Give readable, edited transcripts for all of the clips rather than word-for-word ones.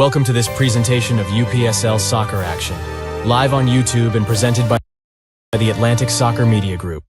Welcome to this presentation of UPSL Soccer Action, live on YouTube and presented by the Atlantic Soccer Media Group.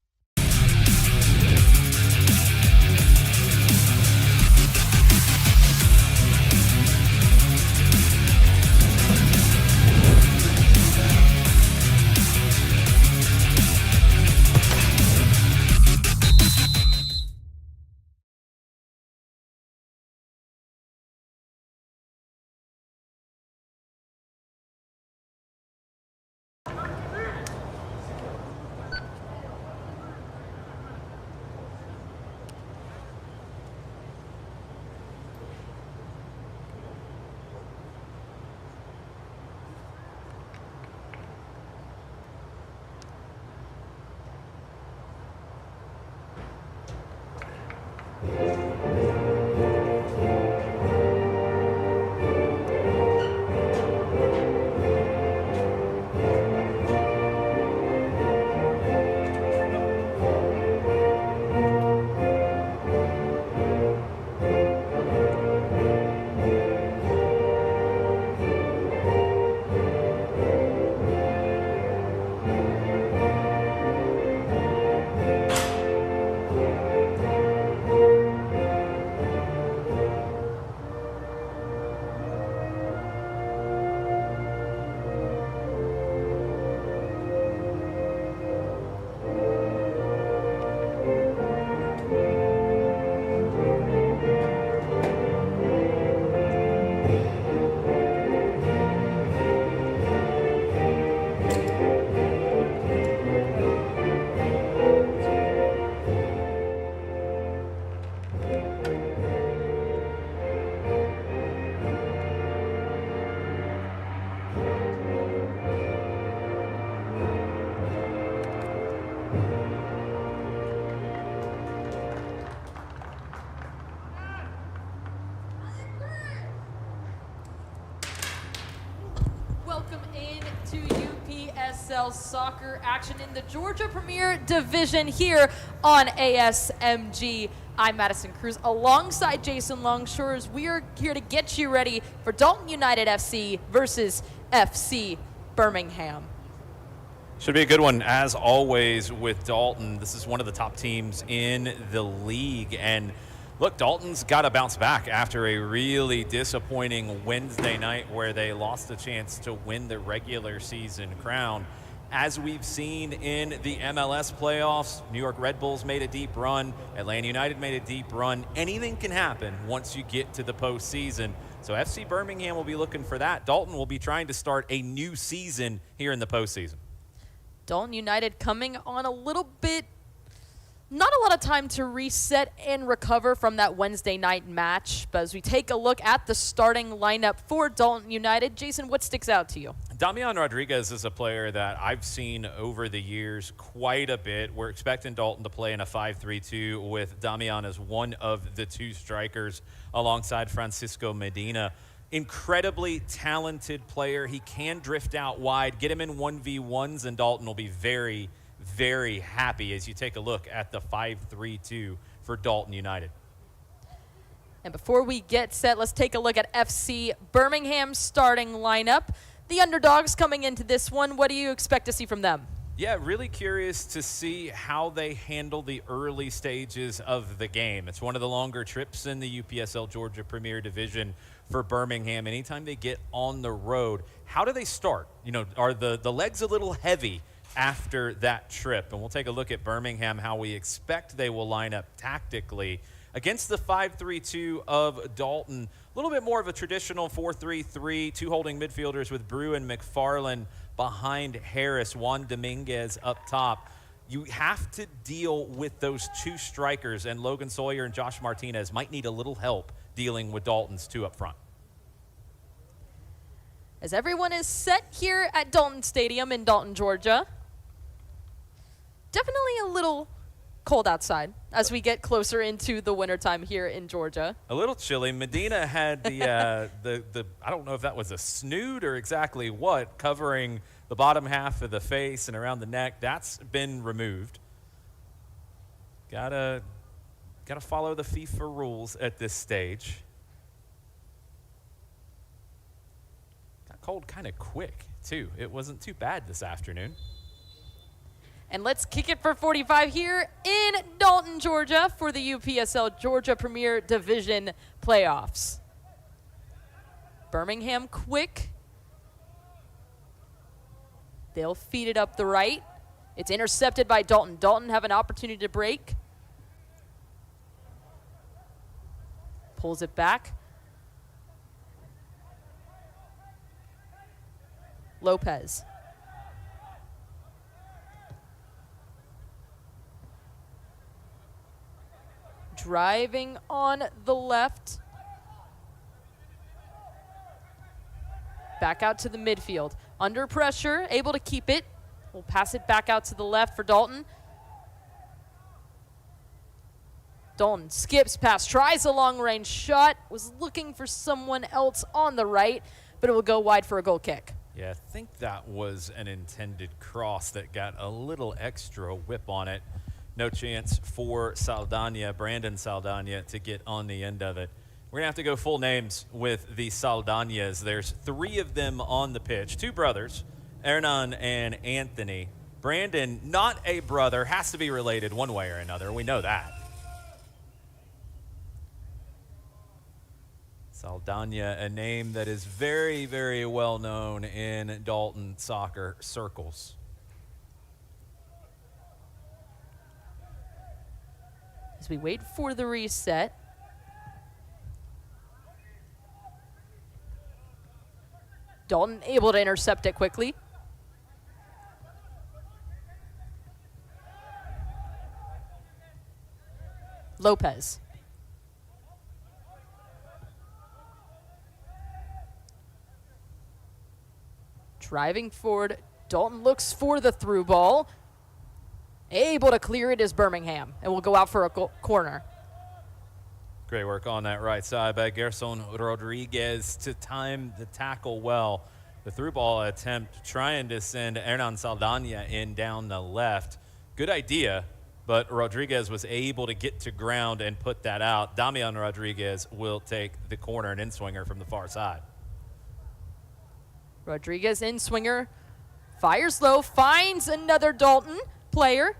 Welcome in to UPSL Soccer Action in the Georgia Premier Division here on ASMG. I'm Madison Cruz alongside Jason Longshores. We are here to get you ready for Dalton United FC versus FC Birmingham. Should be a good one, as always, with Dalton. This is one of the top teams in the league. And look, Dalton's got to bounce back after a really disappointing Wednesday night where they lost the chance to win the regular season crown. As we've seen in the MLS playoffs, New York Red Bulls made a deep run. Atlanta United made a deep run. Anything can happen once you get to the postseason. So FC Birmingham will be looking for that. Dalton will be trying to start a new season here in the postseason. Dalton United coming on a little bit, not a lot of time to reset and recover from that Wednesday night match. But as we take a look at the starting lineup for Dalton United, Jason, what sticks out to you? Damian Rodriguez is a player that I've seen over the years quite a bit. We're expecting Dalton to play in a 5-3-2 with Damian as one of the two strikers alongside Francisco Medina. Incredibly talented player. He can drift out wide. Get him in 1v1s, and Dalton will be very, very happy as you take a look at the 5-3-2 for Dalton United. And before we get set, let's take a look at FC Birmingham's starting lineup. The underdogs coming into this one, what do you expect to see from them? Yeah, really curious to see how they handle the early stages of the game. It's one of the longer trips in the UPSL Georgia Premier Division for Birmingham. Anytime they get on the road, how do they start? You know, are the legs a little heavy after that trip? And we'll take a look at Birmingham, how we expect they will line up tactically against the 5-3-2 of Dalton. A little bit more of a traditional 4-3-3, two holding midfielders with Brew and McFarland behind Harris, Juan Dominguez up top. You have to deal with those two strikers, and Logan Sawyer and Josh Martinez might need a little help dealing with Dalton's two up front. As everyone is set here at Dalton Stadium in Dalton, Georgia, definitely a little cold outside as we get closer into the wintertime here in Georgia. A little chilly. Medina had the I don't know if that was a snood or exactly what, covering the bottom half of the face and around the neck. That's been removed. Gotta follow the FIFA rules at this stage. Got cold kind of quick, too. It wasn't too bad this afternoon. And let's kick it for 45 here in Dalton, Georgia for the UPSL Georgia Premier Division playoffs. Birmingham quick. They'll feed it up the right. It's intercepted by Dalton. Dalton have an opportunity to break. Pulls it back. Lopez. Driving on the left. Back out to the midfield. Under pressure, able to keep it. We'll pass it back out to the left for Dalton. Dalton skips past, tries a long-range shot, was looking for someone else on the right, but it will go wide for a goal kick. Yeah, I think that was an intended cross that got a little extra whip on it. No chance for Saldana, Brandon Saldana, to get on the end of it. We're going to have to go full names with the Saldanas. There's 3 of them on the pitch, 2 brothers, Hernan and Anthony. Brandon, not a brother, has to be related one way or another. We know that. Saldana, a name that is very, very well known in Dalton soccer circles. As we wait for the reset. Dalton able to intercept it quickly. Lopez. Driving forward, Dalton looks for the through ball. Able to clear it is Birmingham, and will go out for a corner. Great work on that right side by Gerson Rodriguez to time the tackle well. The through ball attempt trying to send Hernan Saldana in down the left. Good idea, but Rodriguez was able to get to ground and put that out. Damian Rodriguez will take the corner and in-swinger from the far side. Rodriguez in-swinger, fires low, finds another Dalton player.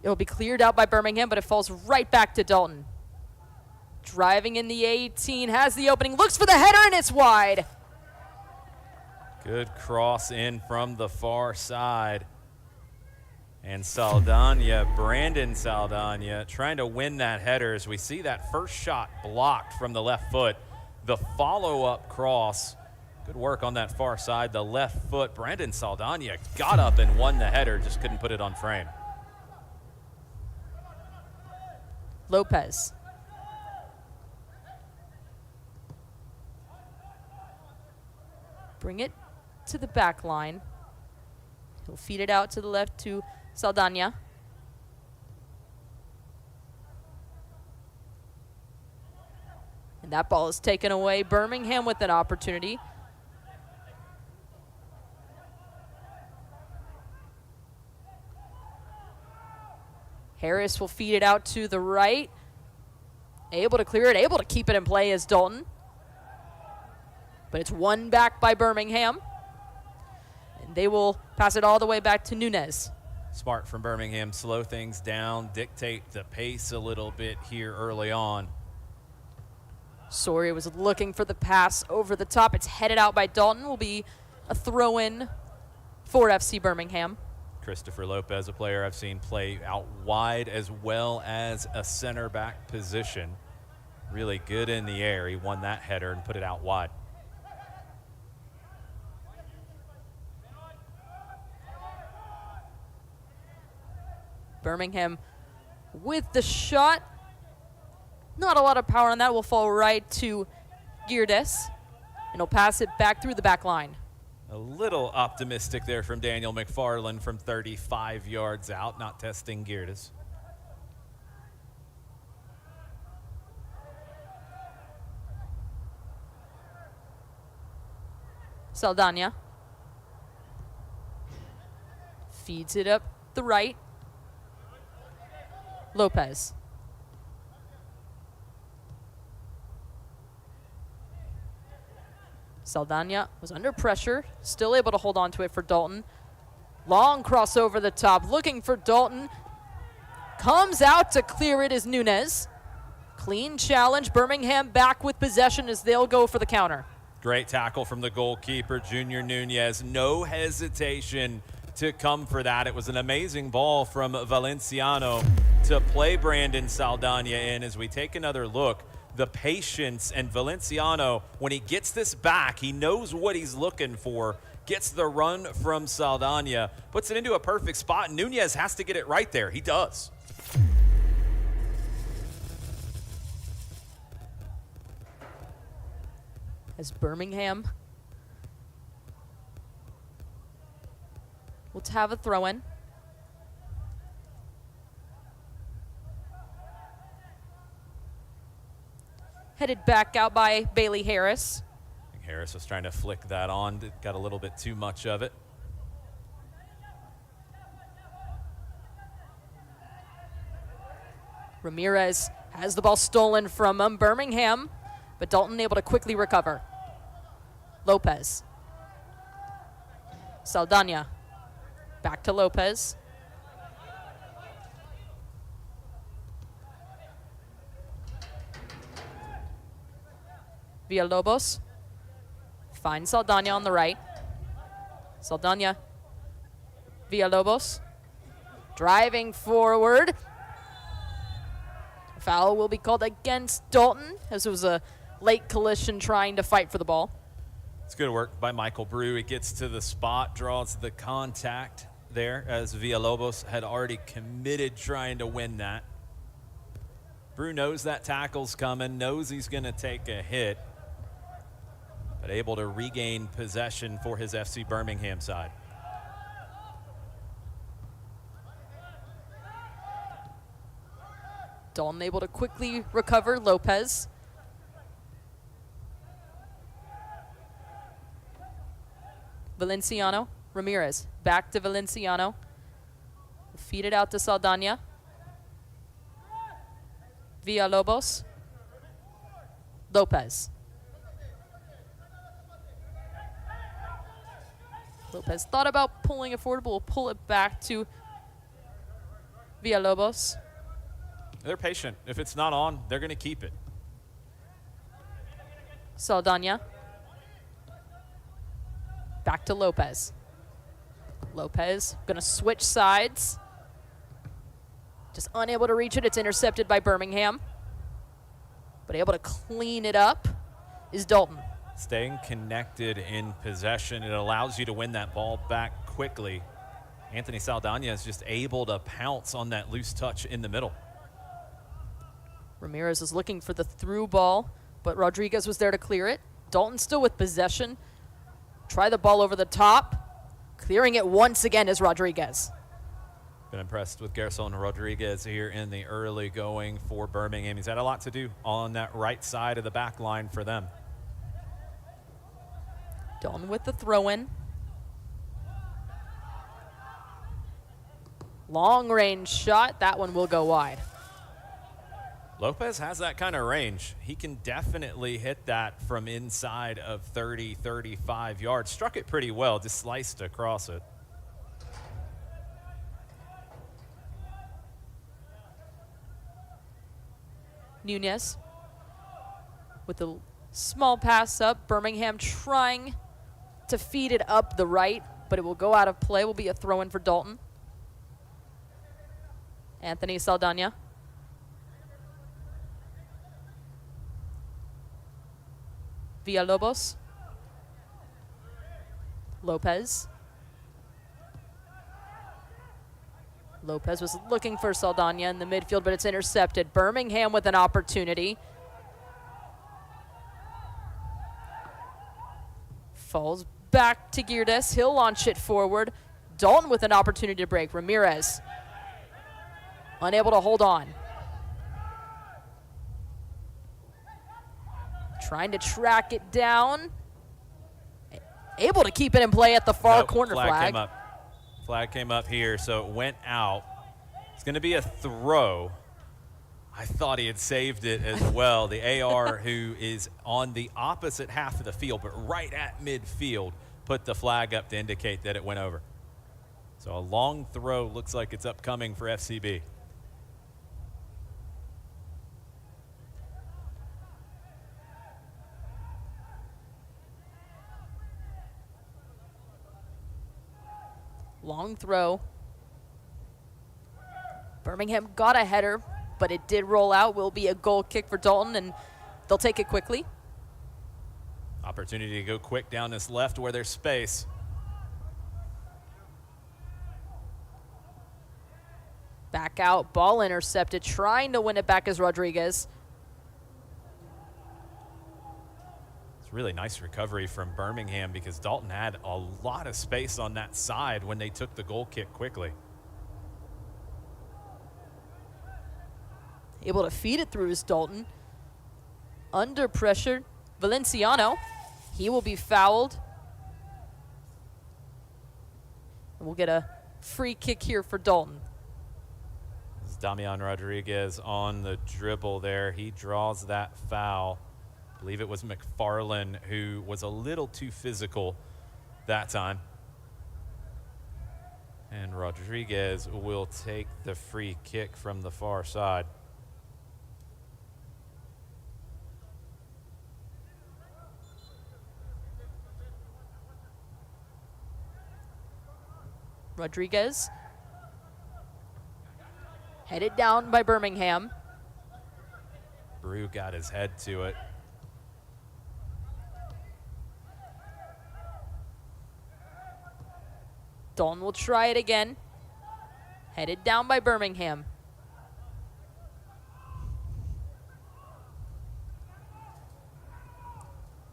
It'll be cleared out by Birmingham, but it falls right back to Dalton. Driving in the 18, has the opening, looks for the header, and it's wide. Good cross in from the far side. And Saldana, Brandon Saldana, trying to win that header as we see that first shot blocked from the left foot. The follow-up cross, good work on that far side, the left foot. Brandon Saldana got up and won the header, just couldn't put it on frame. Lopez. Bring it to the back line. He'll feed it out to the left to Saldana. And that ball is taken away. Birmingham with an opportunity. Harris will feed it out to the right. Able to clear it, able to keep it in play as Dalton. But it's won back by Birmingham. And they will pass it all the way back to Nunez. Smart from Birmingham, slow things down, dictate the pace a little bit here early on. Soria was looking for the pass over the top. It's headed out by Dalton. Will be a throw-in for FC Birmingham. Christopher Lopez, a player I've seen play out wide as well as a center back position. Really good in the air. He won that header and put it out wide. Birmingham with the shot. Not a lot of power on that. Will fall right to Girdes. And he'll pass it back through the back line. A little optimistic there from Daniel McFarland from 35 yards out, not testing Girdes. Saldana feeds it up the right. Lopez. Saldana was under pressure, still able to hold on to it for Dalton. Long cross over the top, looking for Dalton. Comes out to clear it is Nunez. Clean challenge, Birmingham back with possession as they'll go for the counter. Great tackle from the goalkeeper, Junior Nunez. No hesitation to come for that. It was an amazing ball from Valenciano to play Brandon Saldana in. As we take another look, the patience, and Valenciano, when he gets this back, he knows what he's looking for, gets the run from Saldana, puts it into a perfect spot, and Nunez has to get it right there. He does. As Birmingham will have a throw-in. Headed back out by Bailey Harris. Harris was trying to flick that on, got a little bit too much of it. Ramirez has the ball stolen from Birmingham, but Dalton able to quickly recover. Lopez. Saldana. Back to Lopez. Villalobos finds Saldana on the right. Saldana. Villalobos driving forward. Foul will be called against Dalton as it was a late collision trying to fight for the ball. It's good work by Michael Brew. He gets to the spot, draws the contact there as Villalobos had already committed trying to win that. Brew knows that tackle's coming, knows he's going to take a hit, but able to regain possession for his FC Birmingham side. Dalton able to quickly recover. Lopez. Valenciano. Ramirez. Back to Valenciano. Feed it out to Saldana. Villalobos. Lopez. Lopez thought about pulling it forward, but will pull it back to Villalobos. They're patient. If it's not on, they're going to keep it. Saldana. Back to Lopez. Lopez going to switch sides. Just unable to reach it. It's intercepted by Birmingham. But able to clean it up is Dalton. Staying connected in possession, it allows you to win that ball back quickly. Anthony Saldana is just able to pounce on that loose touch in the middle. Ramirez is looking for the through ball, but Rodriguez was there to clear it. Dalton still with possession. Try the ball over the top. Clearing it once again is Rodriguez. Been impressed with Gerson Rodriguez here in the early going for Birmingham. He's had a lot to do on that right side of the back line for them. Dalton with the throw-in. Long range shot. That one will go wide. Lopez has that kind of range. He can definitely hit that from inside of 30, 35 yards. Struck it pretty well, just sliced across it. Nunez with the small pass up. Birmingham trying to feed it up the right, but it will go out of play. Will be a throw-in for Dalton. Anthony Saldana. Villalobos. Lopez. Lopez was looking for Saldana in the midfield, but it's intercepted. Birmingham with an opportunity. Falls back to Girdes. He'll launch it forward. Dalton with an opportunity to break. Ramirez unable to hold on. Trying to track it down. Able to keep it in play at the far corner flag. Flag came up here, so it went out. It's going to be a throw I thought he had saved it as well. The AR, who is on the opposite half of the field, but right at midfield, put the flag up to indicate that it went over. So a long throw looks like it's upcoming for FCB. Long throw. Birmingham got a header, but it did roll out. Will be a goal kick for Dalton, and they'll take it quickly. Opportunity to go quick down this left where there's space. Back out, ball intercepted, trying to win it back as Rodriguez. It's really nice recovery from Birmingham because Dalton had a lot of space on that side when they took the goal kick quickly. Able to feed it through is Dalton. Under pressure, Valenciano. He will be fouled. And we'll get a free kick here for Dalton. This is Damian Rodriguez on the dribble there. He draws that foul. I believe it was McFarlane who was a little too physical that time. And Rodriguez will take the free kick from the far side. Rodriguez. Headed down by Birmingham. Brew got his head to it. Dalton will try it again. Headed down by Birmingham.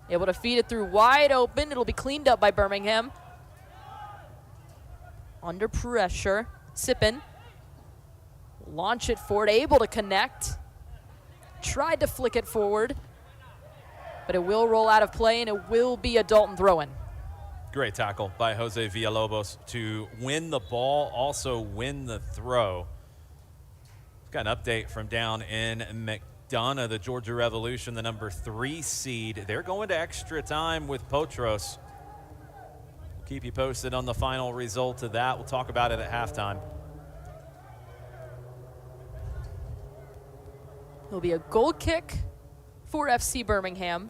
Able to feed it through wide open. It'll be cleaned up by Birmingham. Under pressure. Sippin. Launch it forward. Able to connect. Tried to flick it forward. But it will roll out of play, and it will be a Dalton throw-in. Great tackle by Jose Villalobos to win the ball, also win the throw. Got an update from down in McDonough, the Georgia Revolution, the number 3 seed. They're going to extra time with Potros. We'll keep you posted on the final result of that. We'll talk about it at halftime. It'll be a goal kick for FC Birmingham.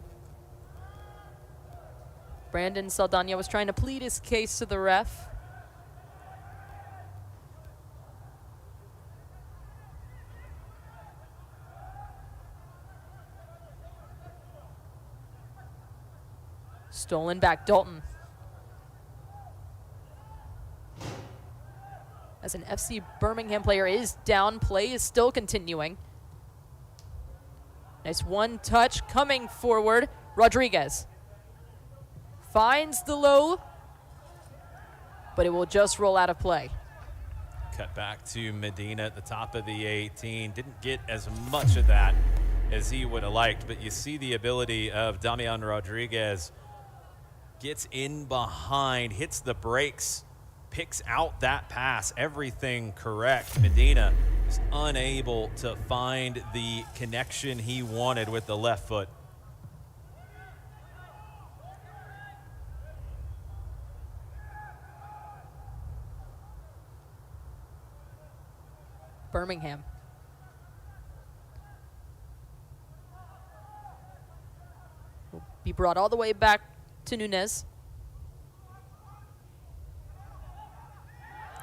Brandon Saldana was trying to plead his case to the ref. Stolen back, Dalton. As an FC Birmingham player is down, play is still continuing. Nice one touch coming forward. Rodriguez finds the low, but it will just roll out of play. Cut back to Medina at the top of the 18. Didn't get as much of that as he would have liked, but you see the ability of Damian Rodriguez. Gets in behind, hits the brakes, picks out that pass, everything correct. Medina is unable to find the connection he wanted with the left foot. Birmingham. Will be brought all the way back to Nunez.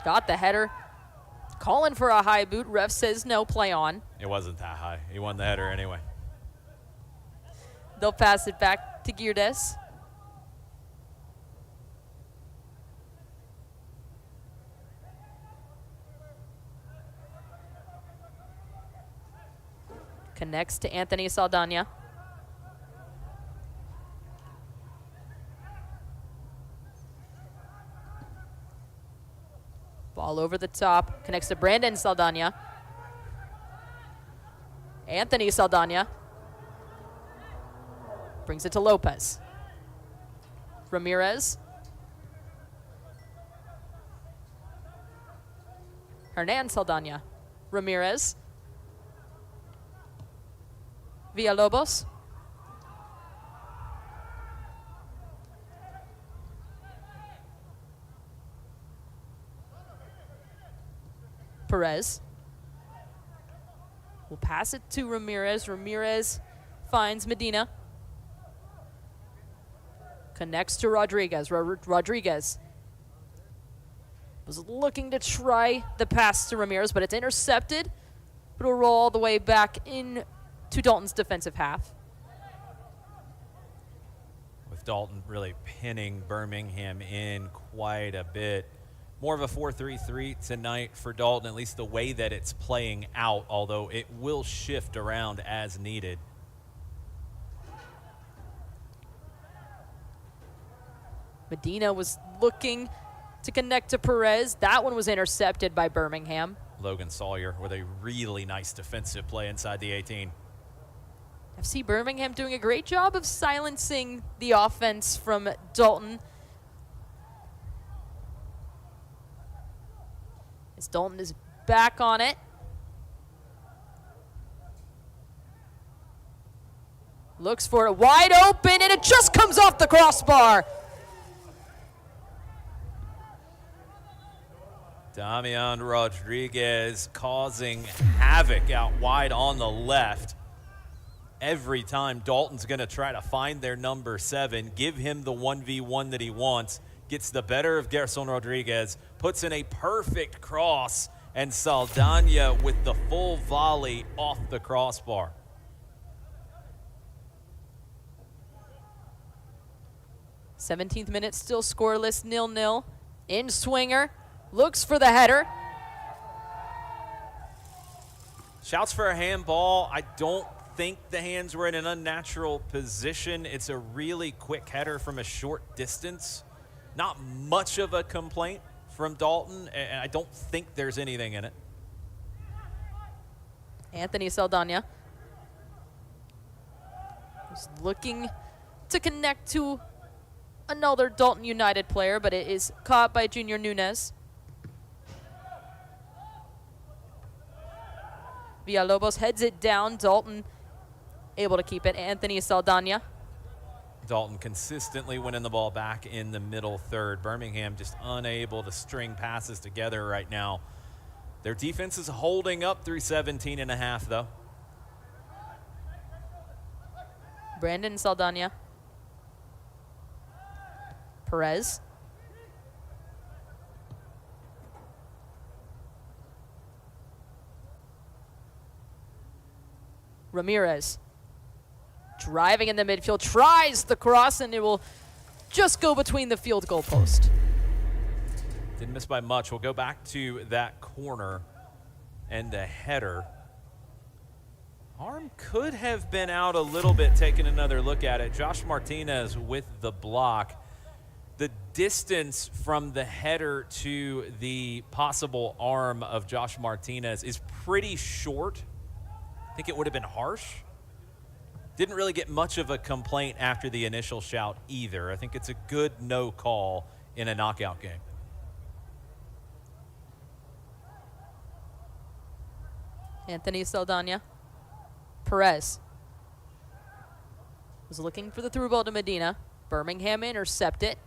Got the header. Calling for a high boot. Ref says no, play on. It wasn't that high. He won the header anyway. They'll pass it back to Girdes. Connects to Anthony Saldana. Ball over the top. Connects to Brandon Saldana. Anthony Saldana. Brings it to Lopez. Ramirez. Hernan Saldana. Ramirez. Villalobos. Perez. Will pass it to Ramirez. Ramirez finds Medina. Connects to Rodriguez. Rodriguez was looking to try the pass to Ramirez, but it's intercepted. It'll roll all the way back in to Dalton's defensive half. With Dalton really pinning Birmingham in quite a bit. More of a 4-3-3 tonight for Dalton, at least the way that it's playing out, although it will shift around as needed. Medina was looking to connect to Perez. That one was intercepted by Birmingham. Logan Sawyer with a really nice defensive play inside the 18. FC Birmingham doing a great job of silencing the offense from Dalton. As Dalton is back on it. Looks for it wide open, and it just comes off the crossbar. Damian Rodriguez causing havoc out wide on the left. Every time Dalton's going to try to find their number 7, give him the 1v1 that he wants, gets the better of Gerson Rodriguez, puts in a perfect cross, and Saldana with the full volley off the crossbar. '17th minute, still scoreless, 0-0. In swinger, looks for the header. Shouts for a handball. I don't think the hands were in an unnatural position. It's a really quick header from a short distance. Not much of a complaint from Dalton, and I don't think there's anything in it. Anthony Saldana was looking to connect to another Dalton United player, but it is caught by Junior Nunez. Villalobos heads it down. Dalton able to keep it. Anthony Saldana. Dalton consistently winning the ball back in the middle third. Birmingham just unable to string passes together right now. Their defense is holding up through 17 and a half, though. Brandon Saldana. Perez. Ramirez. Driving in the midfield, tries the cross, and it will just go between the field goal post. Didn't miss by much. We'll go back to that corner and the header. Arm could have been out a little bit, taking another look at it. Josh Martinez with the block. The distance from the header to the possible arm of Josh Martinez is pretty short. I think it would have been harsh. Didn't really get much of a complaint after the initial shout either. I think it's a good no call in a knockout game. Anthony Saldana. Perez was looking for the through ball to Medina. Birmingham intercept it.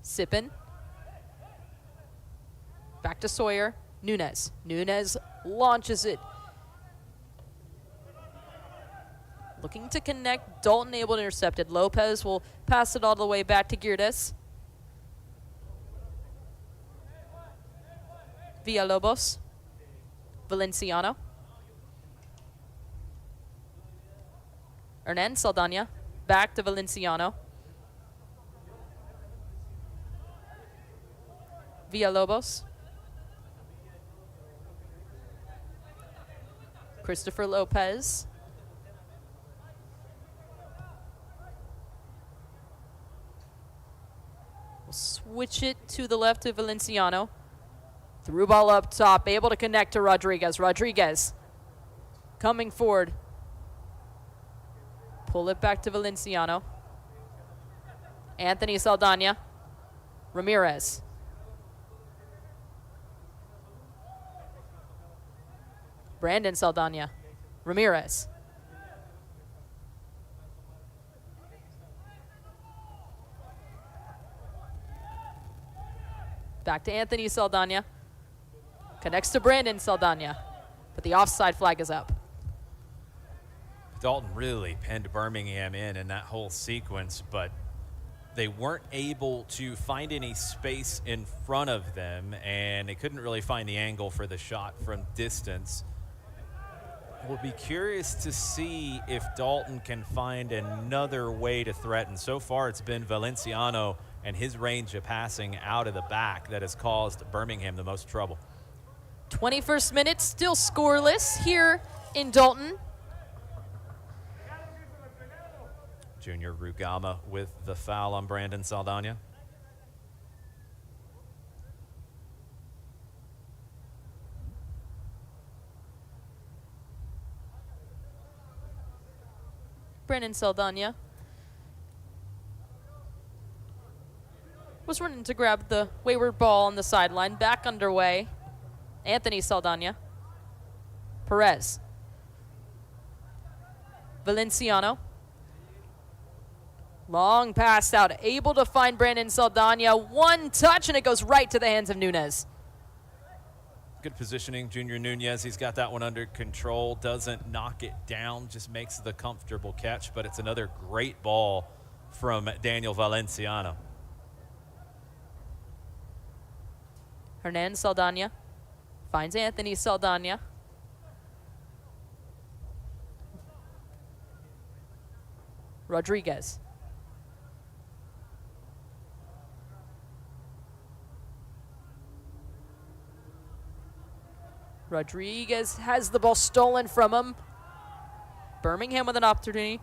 Sippin. Back to Sawyer. Nunez. Nunez launches it. Looking to connect. Dalton able to intercept it. Lopez will pass it all the way back to Girdes. Villalobos. Valenciano. Hernan Saldana. Back to Valenciano. Villalobos. Christopher Lopez. We'll switch it to the left to Valenciano. Through ball up top, able to connect to Rodriguez. Rodriguez coming forward. Pull it back to Valenciano. Anthony Saldana. Ramirez. Brandon Saldana. Ramirez. Back to Anthony Saldana. Connects to Brandon Saldana. But the offside flag is up. Dalton really pinned Birmingham in that whole sequence, but they weren't able to find any space in front of them, and they couldn't really find the angle for the shot from distance. We'll be curious to see if Dalton can find another way to threaten. So far, it's been Valenciano and his range of passing out of the back that has caused Birmingham the most trouble. 21st minute, still scoreless here in Dalton. Junior Rugama with the foul on Brandon Saldana. Brandon Saldana was running to grab the wayward ball on the sideline. Back underway. Anthony Saldana. Perez. Valenciano. Long pass out, able to find Brandon Saldana. One touch, and it goes right to the hands of Nunez. Good positioning, Junior Nunez. He's got that one under control. Doesn't knock it down, just makes the comfortable catch. But it's another great ball from Daniel Valenciano. Hernan Saldana finds Anthony Saldana. Rodriguez. Rodriguez has the ball stolen from him. Birmingham with an opportunity.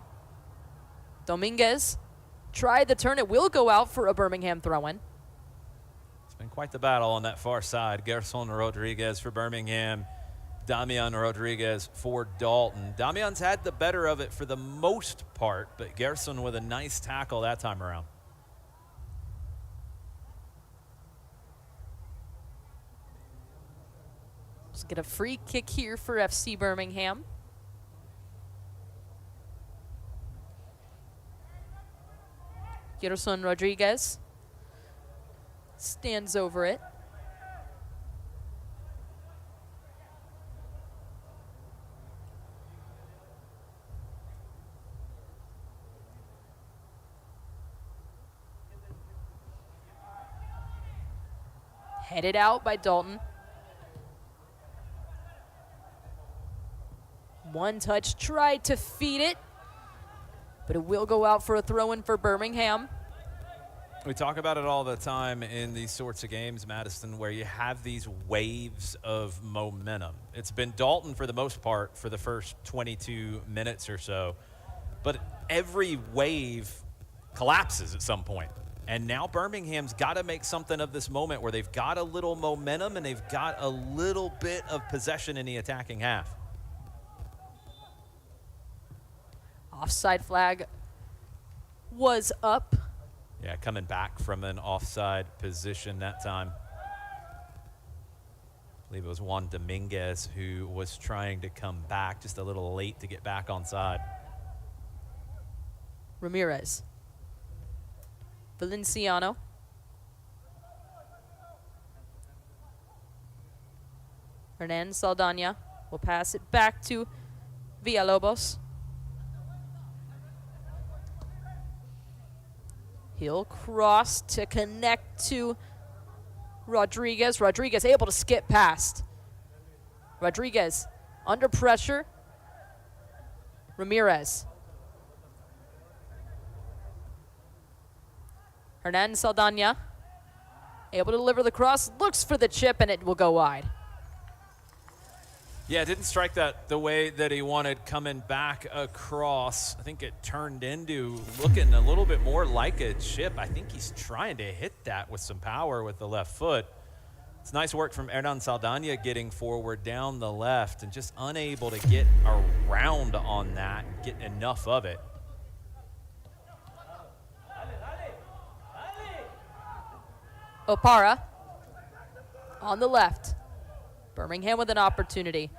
Dominguez tried the turn. It will go out for a Birmingham throw-in. It's been quite the battle on that far side. Gerson Rodriguez for Birmingham. Damian Rodriguez for Dalton. Damian's had the better of it for the most part, but Gerson with a nice tackle that time around. Let's get a free kick here for FC Birmingham. Gerson Rodriguez stands over it. Headed out by Dalton. One touch, tried to feed it, but it will go out for a throw-in for Birmingham. We talk about it all the time in these sorts of games, Madison, where you have these waves of momentum. It's been Dalton for the most part for the first 22 minutes or so, but every wave collapses at some point. And now Birmingham's got to make something of this moment where they've got a little momentum and they've got a little bit of possession in the attacking half. Offside flag was up. Yeah, coming back from an offside position that time. I believe it was Juan Dominguez who was trying to come back just a little late to get back onside. Ramirez. Valenciano. Hernan Saldana will pass it back to Villalobos. He'll cross to connect to Rodriguez. Rodriguez able to skip past. Rodriguez under pressure. Ramirez. Hernan Saldana able to deliver the cross. Looks for the chip, and it will go wide. Yeah, didn't strike that the way that he wanted coming back across. I think it turned into looking a little bit more like a chip. I think he's trying to hit that with some power with the left foot. It's nice work from Hernan Saldana getting forward down the left and just unable to get around on that and get enough of it. Opara on the left. Birmingham with an opportunity.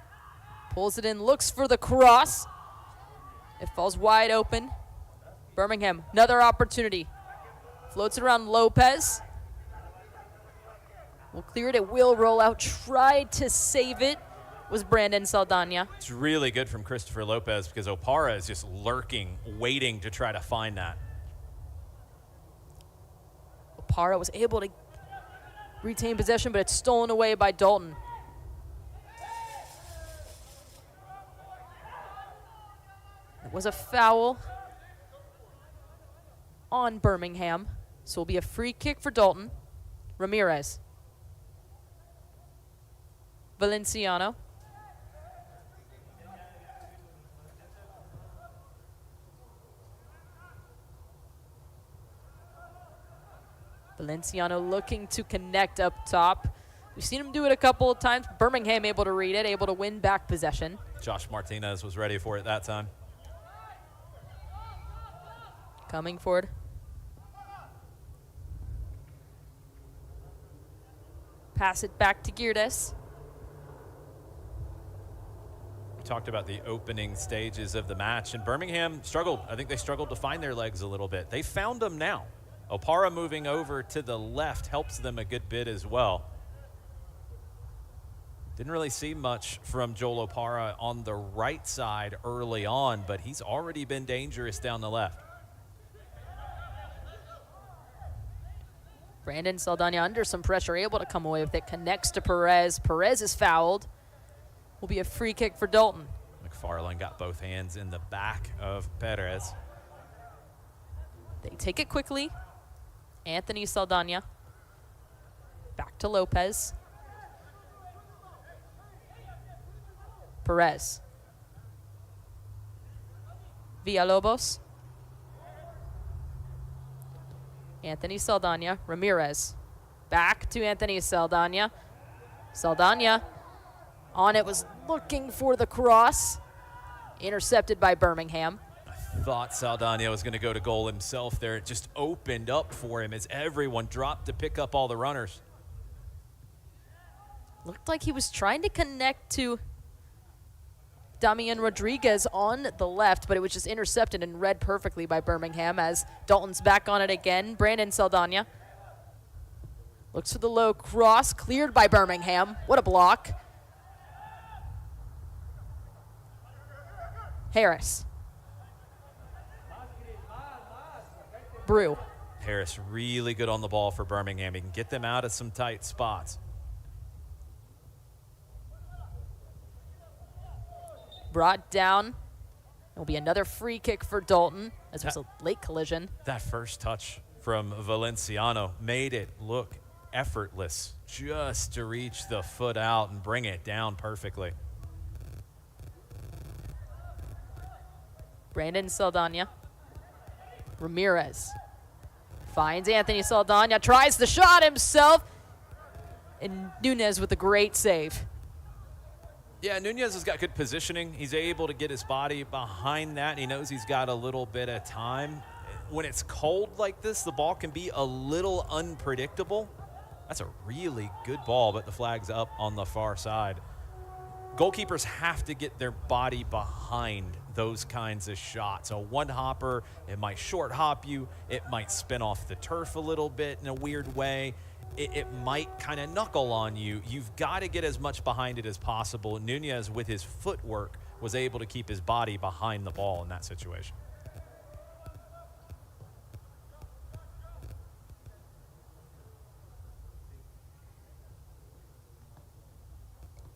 Pulls it in, looks for the cross. It falls wide open. Birmingham, another opportunity. Floats it around Lopez. Will clear it, it will roll out. Tried to save it was Brandon Saldana. It's really good from Christopher Lopez because Opara is just lurking, waiting to try to find that. Opara was able to retain possession, but it's stolen away by Dalton. It was a foul on Birmingham, so it'll be a free kick for Dalton. Ramirez. Valenciano. Valenciano looking to connect up top. We've seen him do it a couple of times. Birmingham able to read it, able to win back possession. Josh Martinez was ready for it that time. Coming forward. Pass it back to Girdes. We talked about the opening stages of the match, and Birmingham struggled. I think they struggled to find their legs a little bit. They found them now. Opara moving over to the left helps them a good bit as well. Didn't really see much from Joel Opara on the right side early on, but he's already been dangerous down the left. Brandon Saldana under some pressure, able to come away with it. Connects to Perez. Perez is fouled. Will be a free kick for Dalton. McFarland got both hands in the back of Perez. They take it quickly. Anthony Saldana. Back to Lopez. Perez. Villalobos. Anthony Saldana. Ramirez. Back to Anthony Saldana. Saldana on it, was looking for the cross. Intercepted by Birmingham. Thought Saldana was going to go to goal himself there. It just opened up for him as everyone dropped to pick up all the runners. Looked like he was trying to connect to Damian Rodriguez on the left, but it was just intercepted and read perfectly by Birmingham as Dalton's back on it again. Brandon Saldana looks for the low cross, cleared by Birmingham. What a block. Harris. Brew. Harris really good on the ball for Birmingham. He can get them out of some tight spots. Brought down. It'll be another free kick for Dalton, as it was a late collision. That first touch from Valenciano made it look effortless, just to reach the foot out and bring it down perfectly. Brandon Saldana. Ramirez finds Anthony Saldana, tries the shot himself, and Nunez with a great save. Yeah, Nunez has got good positioning. He's able to get his body behind that, and he knows he's got a little bit of time. When it's cold like this, the ball can be a little unpredictable. That's a really good ball, but the flag's up on the far side. Goalkeepers have to get their body behind those kinds of shots. A one-hopper, it might short-hop you. It might spin off the turf a little bit in a weird way. It might kind of knuckle on you. You've got to get as much behind it as possible. Nunez, with his footwork, was able to keep his body behind the ball in that situation.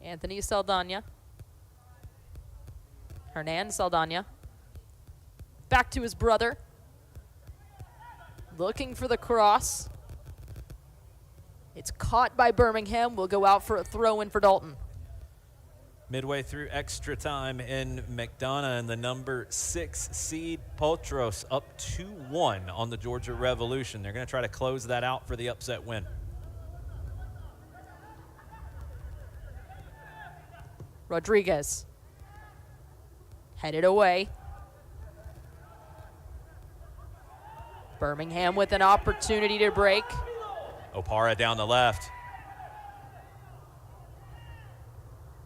Anthony Saldana. Hernan Saldana. Back to his brother. Looking for the cross. It's caught by Birmingham. Will go out for a throw-in for Dalton. Midway through extra time in McDonough, and the number 6 seed Potros up 2-1 on the Georgia Revolution. They're going to try to close that out for the upset win. Rodriguez. Headed away. Birmingham with an opportunity to break. Opara down the left.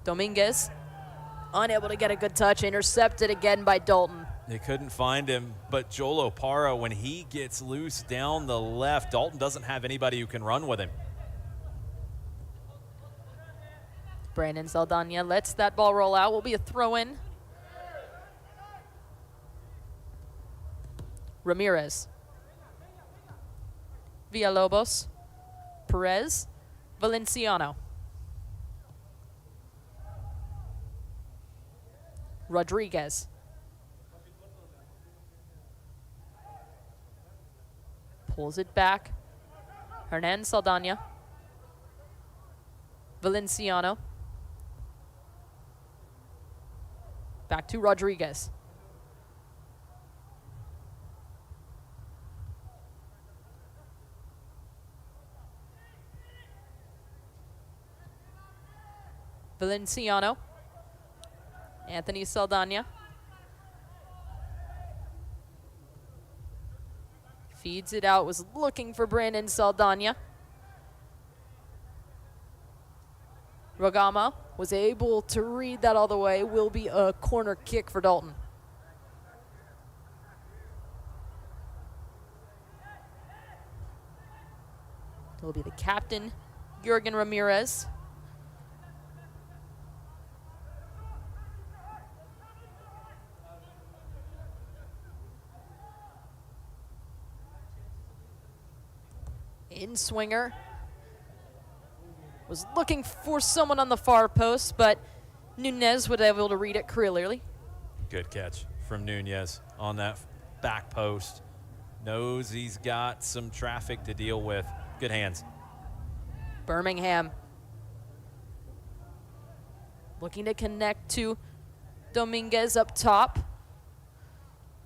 Dominguez. unable to get a good touch, intercepted again by Dalton. They couldn't find him, but Joel Opara, when he gets loose down the left, Dalton doesn't have anybody who can run with him. Brandon Saldana lets that ball roll out. Will be a throw-in. Ramirez. Villalobos. Perez. Valenciano. Rodriguez. Pulls it back. Hernan Saldana. Valenciano. Back to Rodriguez. Valenciano. Anthony Saldana. Feeds it out, was looking for Brandon Saldana. Rogama was able to read that all the way. Will be a corner kick for Dalton. It will be the captain, Jurgen Ramirez. In swinger. Was looking for someone on the far post, but Nunez was able to read it clearly. Good catch from Nunez on that back post. Knows he's got some traffic to deal with. Good hands. Birmingham looking to connect to Dominguez up top.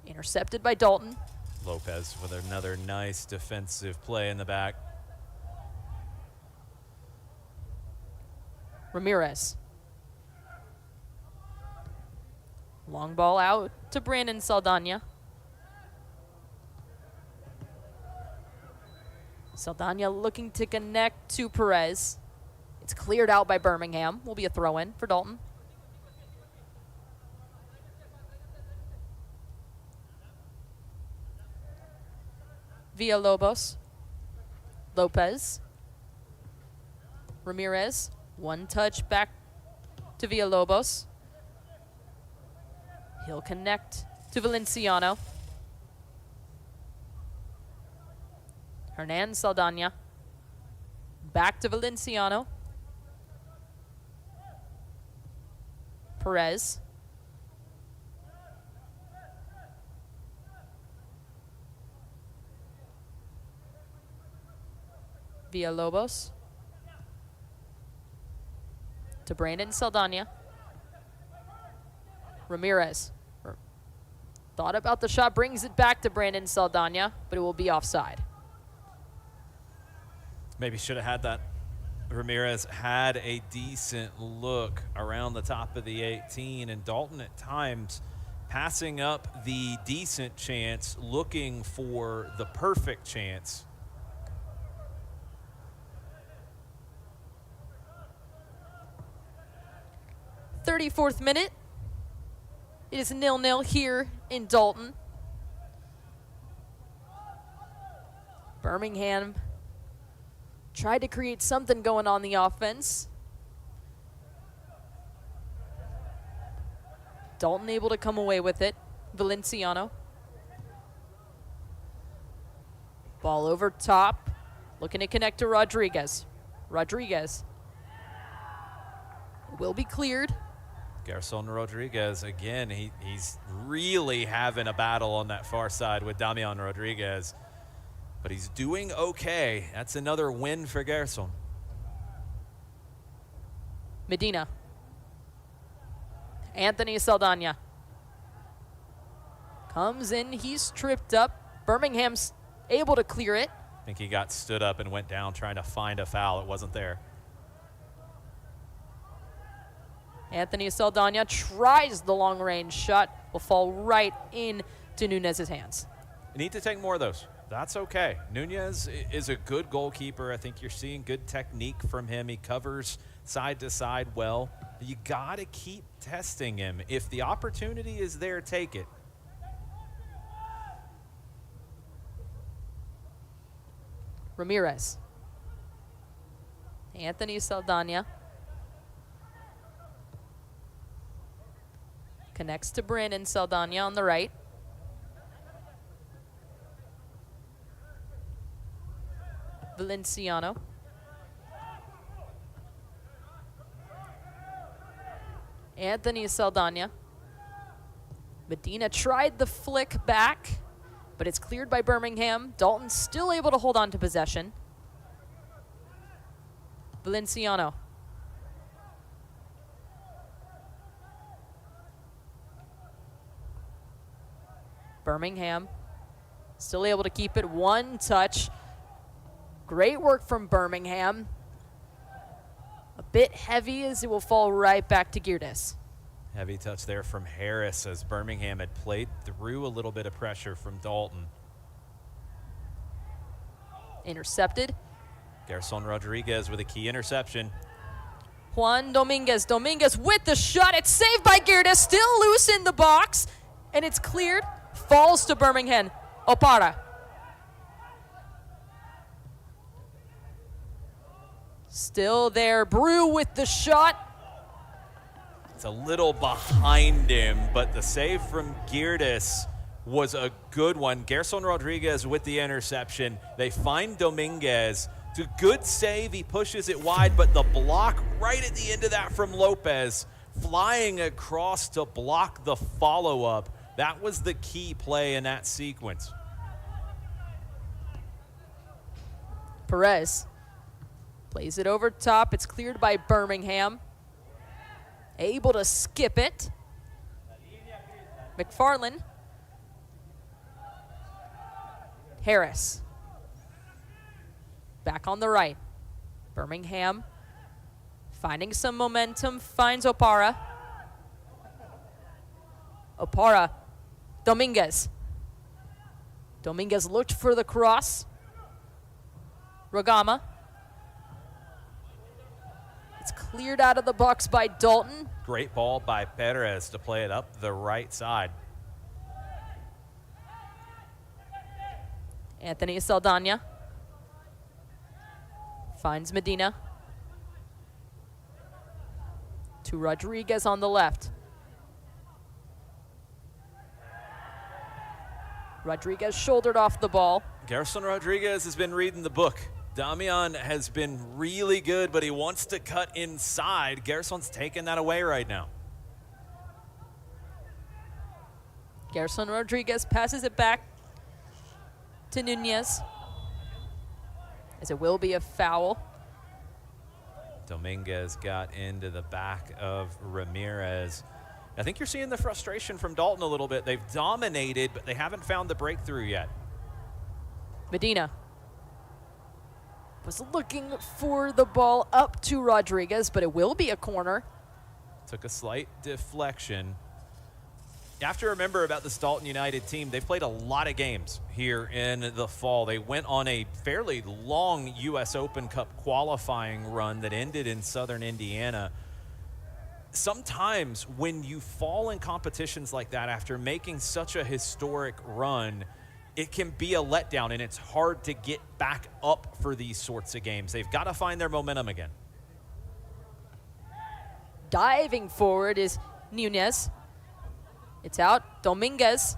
Intercepted by Dalton. Lopez with another nice defensive play in the back. Ramirez. Long ball out to Brandon Saldana. Saldana looking to connect to Perez. It's cleared out by Birmingham. Will be a throw-in for Dalton. Villalobos. Lopez. Ramirez. One touch back to Villalobos. He'll connect to Valenciano. Hernan Saldana. Back to Valenciano. Perez. Villalobos. To Brandon Saldana. Ramirez. Thought about the shot, brings it back to Brandon Saldana, but it will be offside. Maybe should have had that. Ramirez had a decent look around the top of the 18, and Dalton at times passing up the decent chance, looking for the perfect chance. '34th minute. It is 0-0 here in Dalton. Birmingham tried to create something going on the offense. Dalton able to come away with it. Valenciano. Ball over top. Looking to connect to Rodriguez. Rodriguez will be cleared. Gerson Rodriguez, again, he's really having a battle on that far side with Damian Rodriguez. But he's doing okay. That's another win for Gerson. Medina. Anthony Saldana. Comes in, he's tripped up. Birmingham's able to clear it. I think he got stood up and went down trying to find a foul. It wasn't there. Anthony Saldana tries the long-range shot. Will fall right into Nunez's hands. You need to take more of those. That's okay. Nunez is a good goalkeeper. I think you're seeing good technique from him. He covers side to side well. You got to keep testing him. If the opportunity is there, take it. Ramirez. Anthony Saldana. Connects to Brandon Saldana on the right. Valenciano. Anthony Saldana. Medina tried the flick back, but it's cleared by Birmingham. Dalton still able to hold on to possession. Valenciano. Birmingham still able to keep it one touch. Great work from Birmingham. A bit heavy as it will fall right back to Geerdes. Heavy touch there from Harris as Birmingham had played through a little bit of pressure from Dalton. Intercepted. Gerson Rodriguez with a key interception. Juan Dominguez. Dominguez with the shot. It's saved by Geerdes. Still loose in the box. And it's cleared. Falls to Birmingham. Opara. Still there. Brew with the shot. It's a little behind him, but the save from Geerdes was a good one. Gerson Rodriguez with the interception. They find Dominguez. It's a good save. He pushes it wide, but the block right at the end of that from Lopez, flying across to block the follow-up. That was the key play in that sequence. Perez plays it over top. It's cleared by Birmingham. Able to skip it. McFarland. Harris. Back on the right. Birmingham finding some momentum. Finds Opara. Opara. Dominguez. Dominguez looked for the cross. Rogama. It's cleared out of the box by Dalton. Great ball by Perez to play it up the right side. Anthony Saldana. Finds Medina. To Rodriguez on the left. Rodriguez shouldered off the ball. Gerson Rodriguez has been reading the book. Damian has been really good, but he wants to cut inside. Gerson's taking that away right now. Gerson Rodriguez passes it back to Nunez, as it will be a foul. Dominguez got into the back of Ramirez. I think you're seeing the frustration from Dalton a little bit. They've dominated, but they haven't found the breakthrough yet. Medina was looking for the ball up to Rodriguez, but it will be a corner. Took a slight deflection. You have to remember about this Dalton United team, they've played a lot of games here in the fall. They went on a fairly long U.S. Open Cup qualifying run that ended in Southern Indiana. Sometimes when you fall in competitions like that after making such a historic run, it can be a letdown, and it's hard to get back up for these sorts of games. They've got to find their momentum again. Diving forward is Nunez. It's out. Dominguez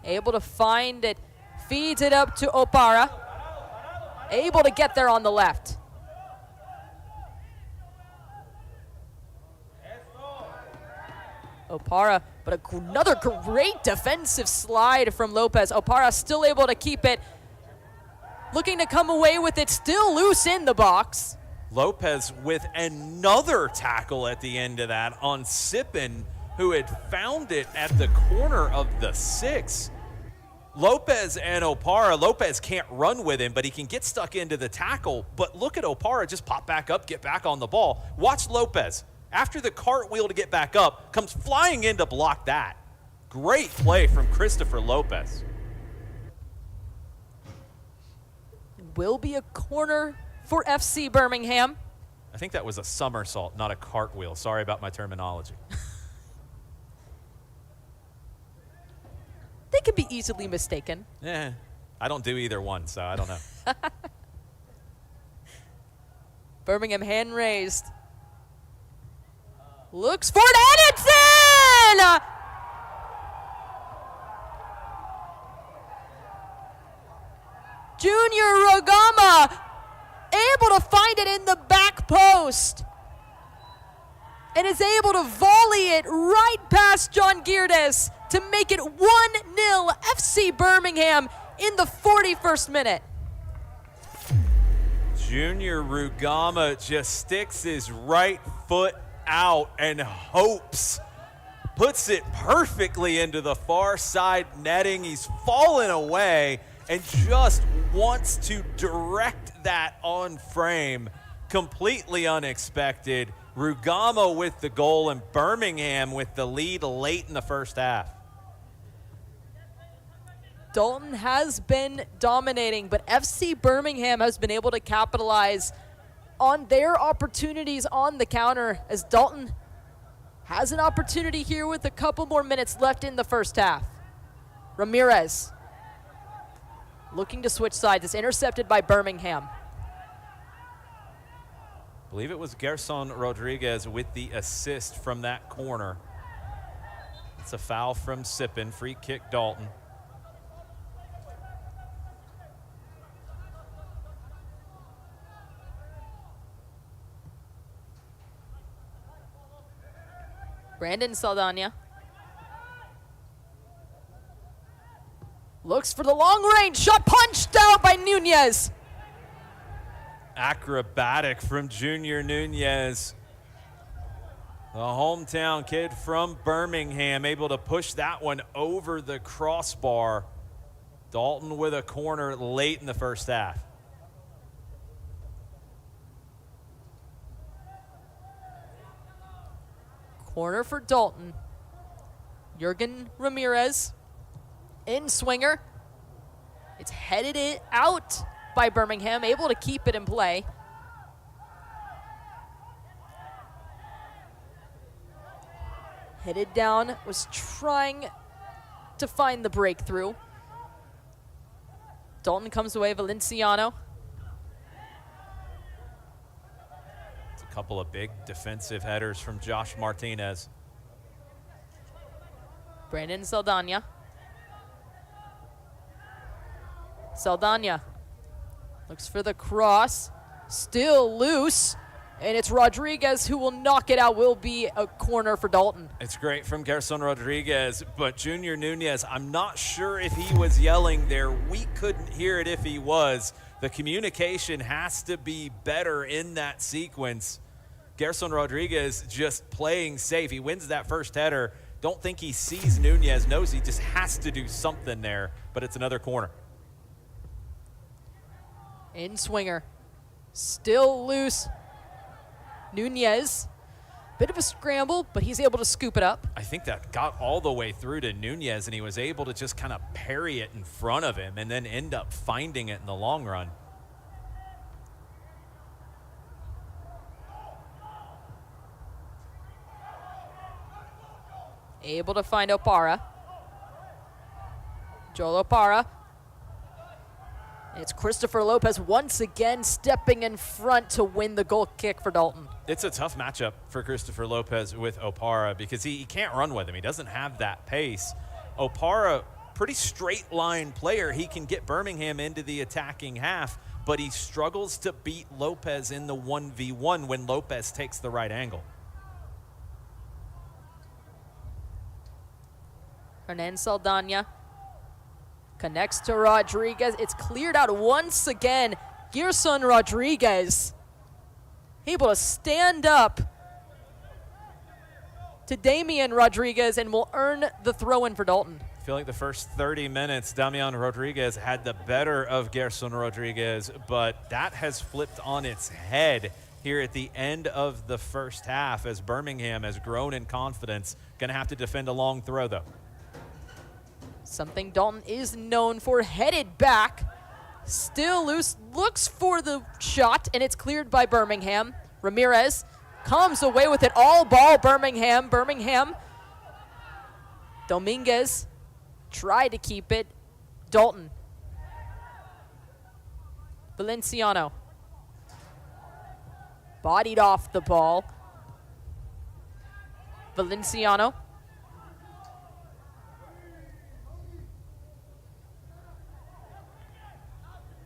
able to find it. Feeds it up to Opara. Able to get there on the left. Opara, but another great defensive slide from Lopez. Opara still able to keep it. Looking to come away with it, still loose in the box. Lopez with another tackle at the end of that on Sippin, who had found it at the corner of the 6. Lopez and Opara, Lopez can't run with him, but he can get stuck into the tackle. But look at Opara just pop back up, get back on the ball. Watch Lopez. After the cartwheel to get back up, comes flying in to block that. Great play from Christopher Lopez. It will be a corner for FC Birmingham. I think that was a somersault, not a cartwheel. Sorry about my terminology. They could be easily mistaken. I don't do either one, so I don't know. Birmingham hand raised. Looks for it, and it's in! Junior Rogama able to find it in the back post and is able to volley it right past John Geardes to make it 1-0 FC Birmingham in the 41st minute. Junior Rugama just sticks his right foot out and hopes, puts it perfectly into the far side netting. He's fallen away and just wants to direct that on frame. Completely unexpected. Rugama with the goal and Birmingham with the lead late in the first half. Dalton has been dominating, but FC Birmingham has been able to capitalize on their opportunities on the counter as Dalton has an opportunity here with a couple more minutes left in the first half. Ramirez looking to switch sides. It's intercepted by Birmingham. I believe it was Gerson Rodriguez with the assist from that corner. It's a foul from Sippen, free kick Dalton. Brandon Saldana looks for the long range shot, punched out by Nunez. Acrobatic from Junior Nunez. The hometown kid from Birmingham able to push that one over the crossbar. Dalton with a corner late in the first half. Corner for Dalton. Jurgen Ramirez in swinger. It's headed it out by Birmingham, able to keep it in play. Headed down, was trying to find the breakthrough. Dalton comes away, Valenciano. Couple of big defensive headers from Josh Martinez. Brandon Saldana. Saldana looks for the cross, still loose, and it's Rodriguez who will knock it out. Will be a corner for Dalton. It's great from Gerson Rodriguez, but Junior Nunez, I'm not sure if he was yelling there. We couldn't hear it if he was. The communication has to be better in that sequence. Gerson Rodriguez just playing safe. He wins that first header. Don't think he sees Nunez, knows he just has to do something there, but it's another corner. In swinger, still loose. Nunez, bit of a scramble, but he's able to scoop it up. I think that got all the way through to Nunez, and he was able to just kind of parry it in front of him and then end up finding it in the long run. Able to find Opara. Joel Opara. It's Christopher Lopez once again stepping in front to win the goal kick for Dalton. It's a tough matchup for Christopher Lopez with Opara because he can't run with him. He doesn't have that pace. Opara, pretty straight line player. He can get Birmingham into the attacking half, but he struggles to beat Lopez in the 1v1 when Lopez takes the right angle. Hernan Saldana connects to Rodriguez. It's cleared out once again. Gerson Rodriguez able to stand up to Damian Rodriguez and will earn the throw-in for Dalton. I feel like the first 30 minutes, Damian Rodriguez had the better of Gerson Rodriguez, but that has flipped on its head here at the end of the first half as Birmingham has grown in confidence. Going to have to defend a long throw, though. Something Dalton is known for. Headed back, still loose, looks for the shot, and it's cleared by Birmingham. Ramirez comes away with it. All ball Birmingham. Dominguez tried to keep it. Dalton. Valenciano. Bodied off the ball. Valenciano.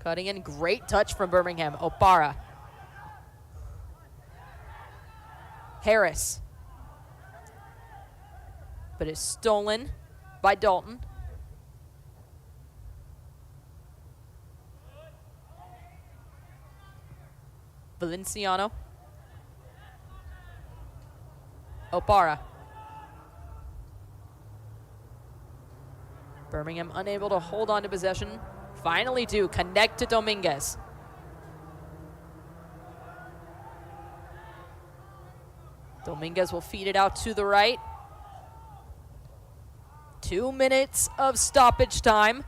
Cutting in, great touch from Birmingham. Opara. Harris. But it's stolen by Dalton. Valenciano. Opara. Birmingham unable to hold on to possession. Finally do connect to Dominguez. Dominguez will feed it out to the right. 2 minutes of stoppage time.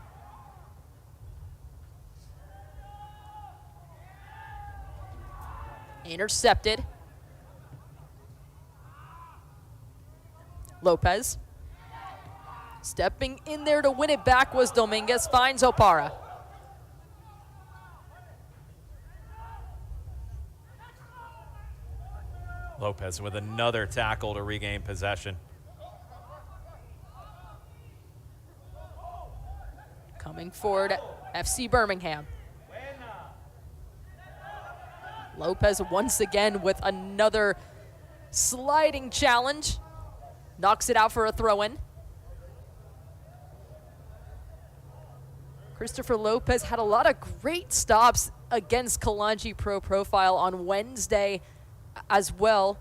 Intercepted. Lopez. Stepping in there to win it back was Dominguez. Finds Opara. Lopez with another tackle to regain possession. Coming forward, FC Birmingham. Lopez once again with another sliding challenge. Knocks it out for a throw-in. Christopher Lopez had a lot of great stops against Kalanji Pro Profile on Wednesday as well.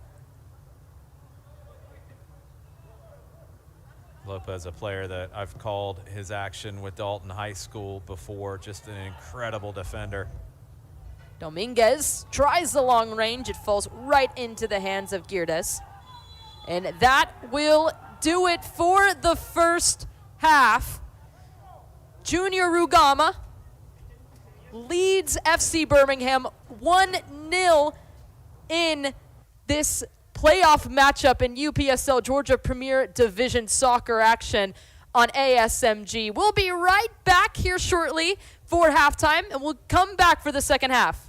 Lopez, a player that I've called his action with Dalton High School before, just an incredible defender. Dominguez tries the long range. It falls right into the hands of Girdes. And that will do it for the first half. Junior Rugama leads FC Birmingham 1-0 in this playoff matchup in UPSL Georgia Premier Division soccer action on ASMG. We'll be right back here shortly for halftime, and we'll come back for the second half.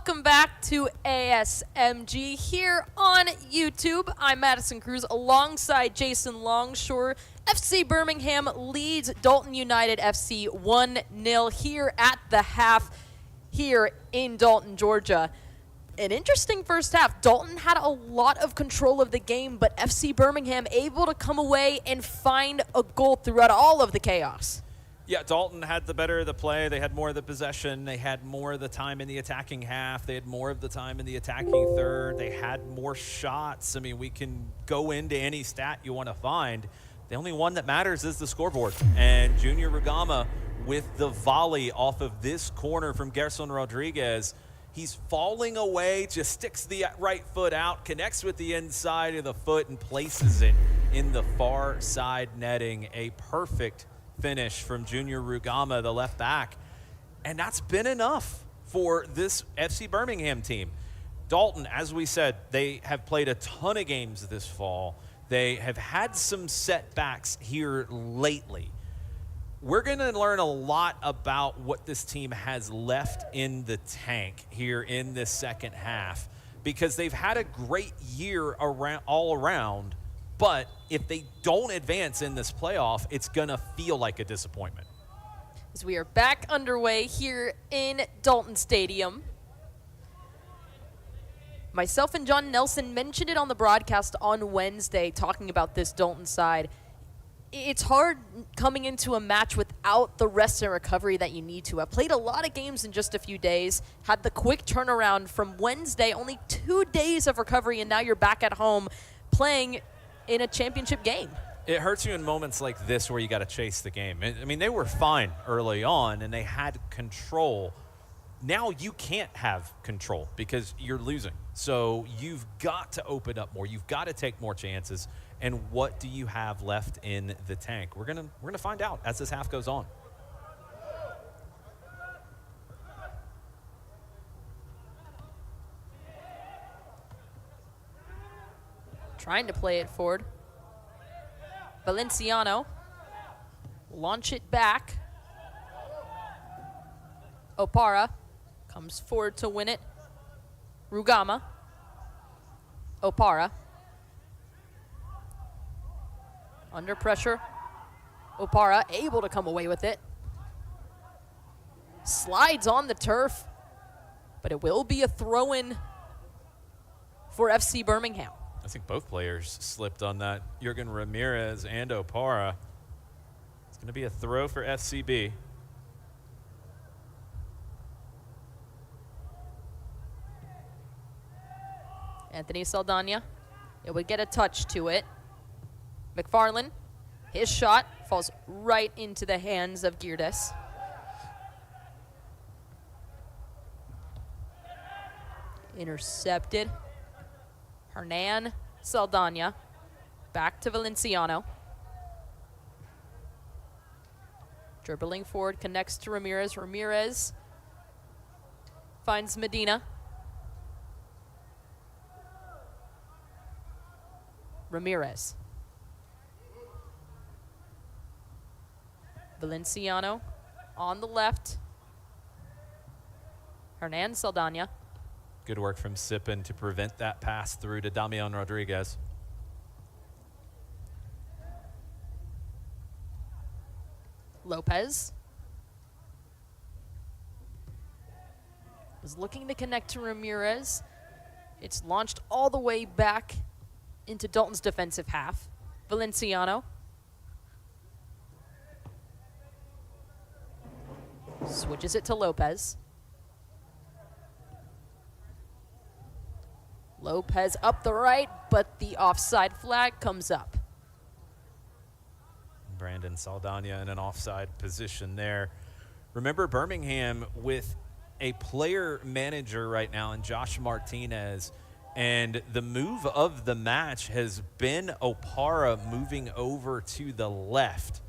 Welcome back to ASMG here on YouTube. I'm Madison Cruz alongside Jason Longshore. FC Birmingham leads Dalton United FC 1-0 here at the half here in Dalton, Georgia. An interesting first half. Dalton had a lot of control of the game, but FC Birmingham able to come away and find a goal throughout all of the chaos. Yeah, Dalton had the better of the play. They had more of the possession. They had more of the time in the attacking half. They had more of the time in the attacking third. They had more shots. I mean, we can go into any stat you want to find. The only one that matters is the scoreboard. And Junior Rugama with the volley off of this corner from Gerson Rodriguez. He's falling away, just sticks the right foot out, connects with the inside of the foot, and places it in the far side netting. A perfect finish from Junior Rugama, the left back. And that's been enough for this FC Birmingham team. Dalton, as we said, they have played a ton of games this fall. They have had some setbacks here lately. We're going to learn a lot about what this team has left in the tank here in this second half, because they've had a great year all around, but if they don't advance in this playoff, it's going to feel like a disappointment. As we are back underway here in Dalton Stadium. Myself and John Nelson mentioned it on the broadcast on Wednesday, talking about this Dalton side. It's hard coming into a match without the rest and recovery that you need to. I've played a lot of games in just a few days, had the quick turnaround from Wednesday, only 2 days of recovery, and now you're back at home playing in a championship game. It hurts you in moments like this where you got to chase the game. I mean, they were fine early on, and they had control. Now you can't have control because you're losing. So you've got to open up more. You've got to take more chances. And what do you have left in the tank? We're gonna find out as this half goes on. Trying to play it forward. Valenciano. Launch it back. Opara comes forward to win it. Rugama. Opara. Under pressure. Opara able to come away with it. Slides on the turf, but it will be a throw-in for FC Birmingham. I think both players slipped on that. Jurgen Ramirez and Opara. It's going to be a throw for FCB. Anthony Saldana. It would get a touch to it. McFarlane, his shot falls right into the hands of Girdes. Intercepted. Hernan Saldana. Back to Valenciano. Dribbling forward, connects to Ramirez. Ramirez finds Medina. Ramirez. Valenciano on the left. Hernan Saldana. Good work from Sippen to prevent that pass through to Damian Rodriguez. Lopez is looking to connect to Ramirez. It's launched all the way back into Dalton's defensive half. Valenciano. Switches it to Lopez. Lopez up the right, but the offside flag comes up. Brandon Saldana in an offside position there. Remember, Birmingham with a player manager right now in Josh Martinez, and the move of the match has been Opara moving over to the left.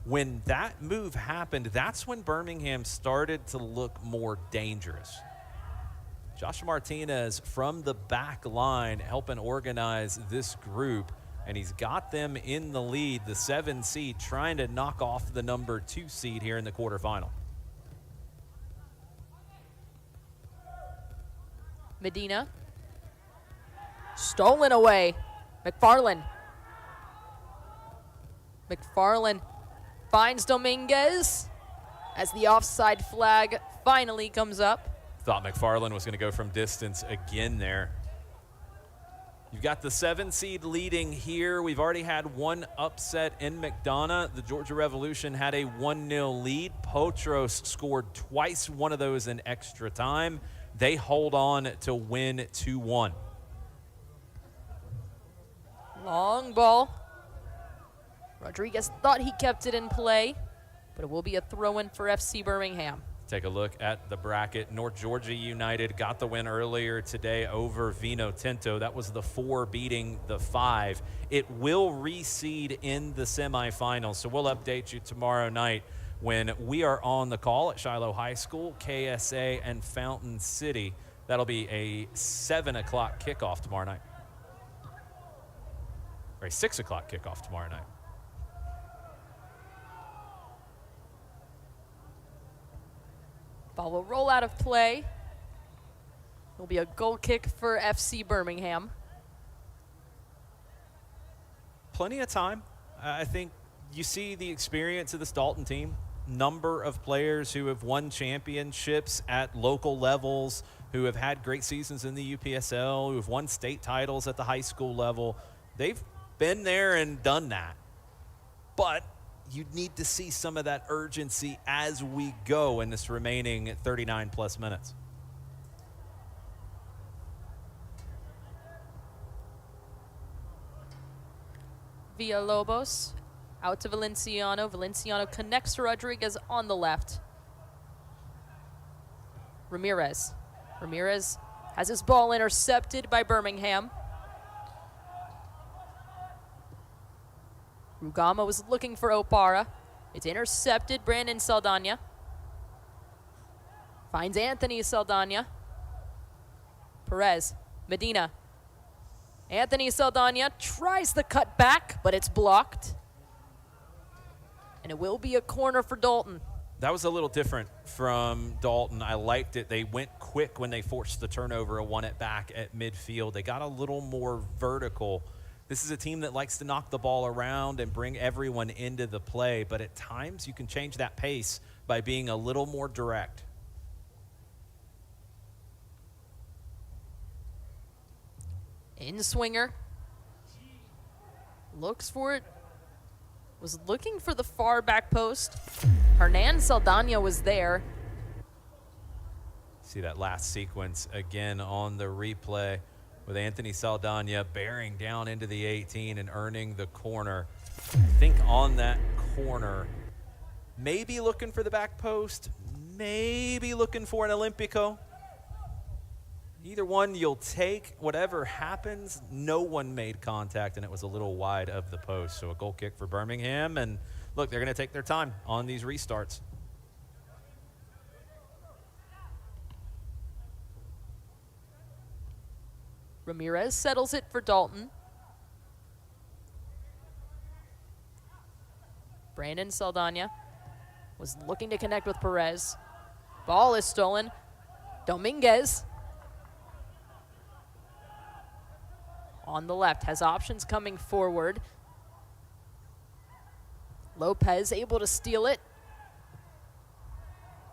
When that move happened, that's when Birmingham started to look more dangerous. Josh Martinez from the back line helping organize this group, and he's got them in the lead, the 7 seed, trying to knock off the number 2 seed here in the quarterfinal. Medina. Stolen away. McFarland. McFarland finds Dominguez as the offside flag finally comes up. Thought McFarland was going to go from distance again there. You've got the 7 seed leading here. We've already had one upset in McDonough. The Georgia Revolution had a 1-0 lead. Potros scored twice, one of those in extra time. They hold on to win 2-1. Long ball. Rodriguez thought he kept it in play, but it will be a throw-in for FC Birmingham. Take a look at the bracket. North Georgia United got the win earlier today over Vinotinto. That was the 4 beating the 5. It will reseed in the semifinals, so we'll update you tomorrow night when we are on the call at Shiloh High School, KSA, and Fountain City. That'll be a 7 o'clock kickoff tomorrow night. Or a 6 o'clock kickoff tomorrow night. Ball will roll out of play. It'll be a goal kick for FC Birmingham. Plenty of time. I think you see the experience of this Dalton team. Number of players who have won championships at local levels, who have had great seasons in the UPSL, who have won state titles at the high school level. They've been there and done that. But you need to see some of that urgency as we go in this remaining 39-plus minutes. Villalobos out to Valenciano. Valenciano connects to Rodriguez on the left. Ramirez. Ramirez has his ball intercepted by Birmingham. Rugama was looking for Opara. It's intercepted. Brandon Saldana finds Anthony Saldana. Perez. Medina. Anthony Saldana tries the cut back, but it's blocked. And it will be a corner for Dalton. That was a little different from Dalton. I liked it. They went quick when they forced the turnover and won it back at midfield. They got a little more vertical. This is a team that likes to knock the ball around and bring everyone into the play, but at times you can change that pace by being a little more direct. In swinger. Looks for it. Was looking for the far back post. Hernan Saldana was there. See that last sequence again on the replay with Anthony Saldana bearing down into the 18 and earning the corner. I think on that corner, maybe looking for the back post, maybe looking for an Olympico. Either one you'll take. Whatever happens, no one made contact, and it was a little wide of the post. So a goal kick for Birmingham, and look, they're going to take their time on these restarts. Ramirez settles it for Dalton. Brandon Saldana was looking to connect with Perez. Ball is stolen. Dominguez on the left has options coming forward. Lopez able to steal it.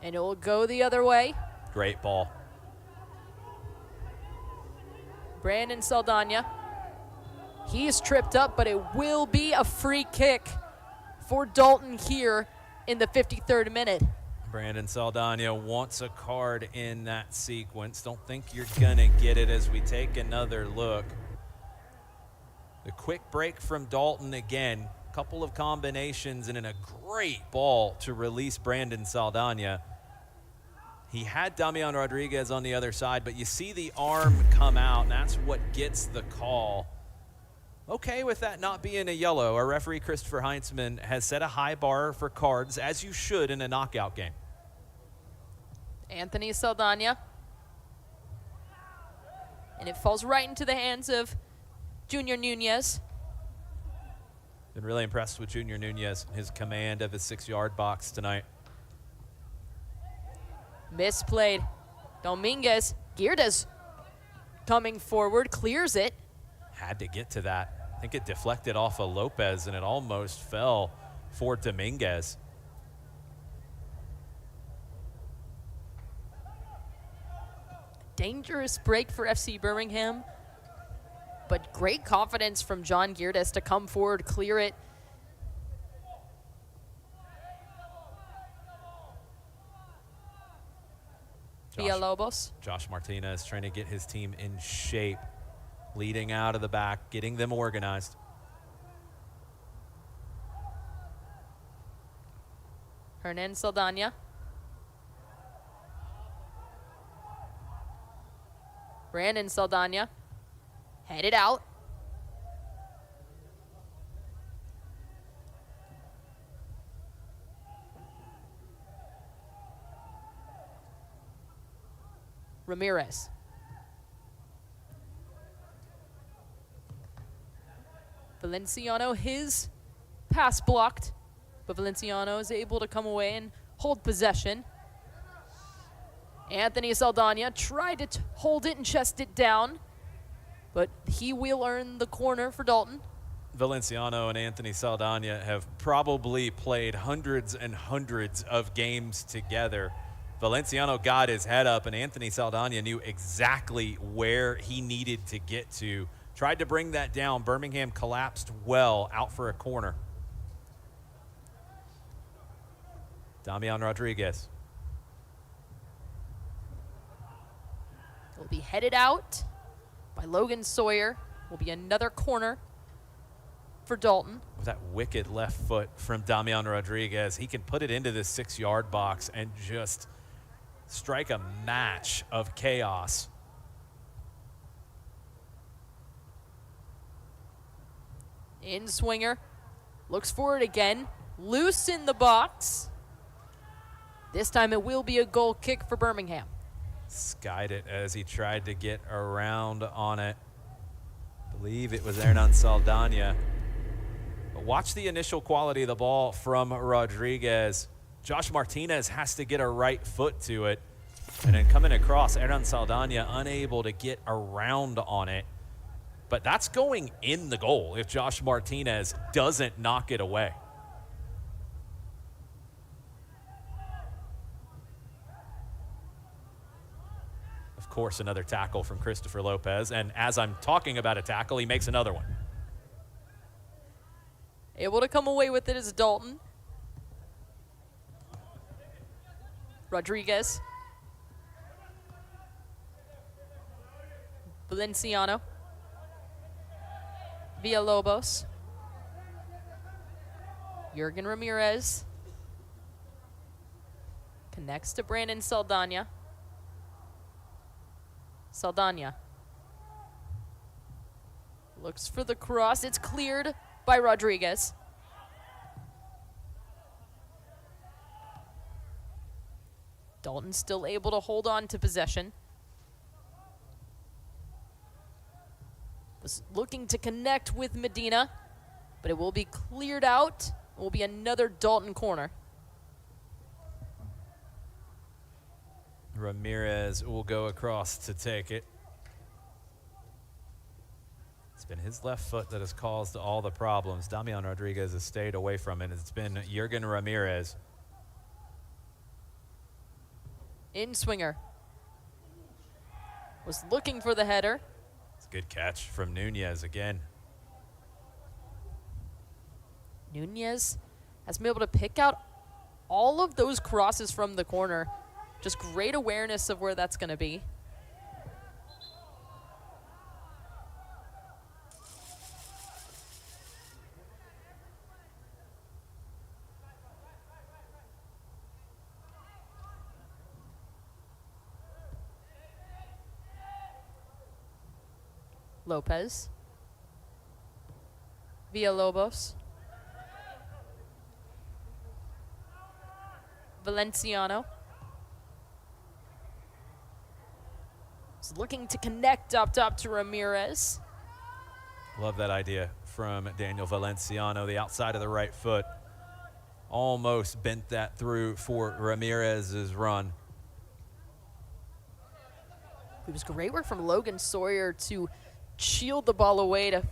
And it will go the other way. Great ball. Brandon Saldana. He is tripped up, but it will be a free kick for Dalton here in the 53rd minute. Brandon Saldana wants a card in that sequence. Don't think you're going to get it as we take another look. The quick break from Dalton again. Couple of combinations and in a great ball to release Brandon Saldana. He had Damian Rodriguez on the other side, but you see the arm come out, and that's what gets the call. Okay with that not being a yellow. Our referee, Christopher Heinzman, has set a high bar for cards, as you should in a knockout game. Anthony Saldana. And it falls right into the hands of Junior Nunez. Been really impressed with Junior Nunez, his command of his 6-yard box tonight. Misplayed. Dominguez. Girdes coming forward, clears it. Had to get to that. I think it deflected off of Lopez, and it almost fell for Dominguez. Dangerous break for FC Birmingham, but great confidence from John Geerdes to come forward, clear it. Villalobos. Josh Martinez trying to get his team in shape, leading out of the back, getting them organized. Hernan Saldana. Brandon Saldana headed out. Ramirez. Valenciano, his pass blocked, but Valenciano is able to come away and hold possession. Anthony Saldana tried to hold it and chest it down, but he will earn the corner for Dalton. Valenciano and Anthony Saldana have probably played hundreds and hundreds of games together. Valenciano got his head up, and Anthony Saldana knew exactly where he needed to get to. Tried to bring that down. Birmingham collapsed well, out for a corner. Damian Rodriguez. Will be headed out by Logan Sawyer. Will be another corner for Dalton. With that wicked left foot from Damian Rodriguez, he can put it into this 6-yard box and just strike a match of chaos. In swinger, looks for it again, loose in the box. This time it will be a goal kick for Birmingham. Skied it as he tried to get around on it. I believe it was Hernan Saldana. But watch the initial quality of the ball from Rodriguez. Josh Martinez has to get a right foot to it. And then coming across, Hernan Saldana unable to get around on it. But that's going in the goal if Josh Martinez doesn't knock it away. Of course, another tackle from Christopher Lopez. And as I'm talking about a tackle, he makes another one. Able to come away with it is Dalton. Rodriguez. Valenciano. Villalobos. Jurgen Ramirez. Connects to Brandon Saldana. Saldana. Looks for the cross. It's cleared by Rodriguez. Dalton still able to hold on to possession. Was looking to connect with Medina, but it will be cleared out. It will be another Dalton corner. Ramirez will go across to take it. It's been his left foot that has caused all the problems. Damian Rodriguez has stayed away from it. It's been Jurgen Ramirez. In swinger. Was looking for the header. It's a good catch from Nunez again. Nunez has been able to pick out all of those crosses from the corner. Just great awareness of where that's going to be. Lopez. Villalobos. Valenciano. Is looking to connect up top to Ramirez. Love that idea from Daniel Valenciano, the outside of the right foot. Almost bent that through for Ramirez's run. It was great work from Logan Sawyer to shield the ball away, to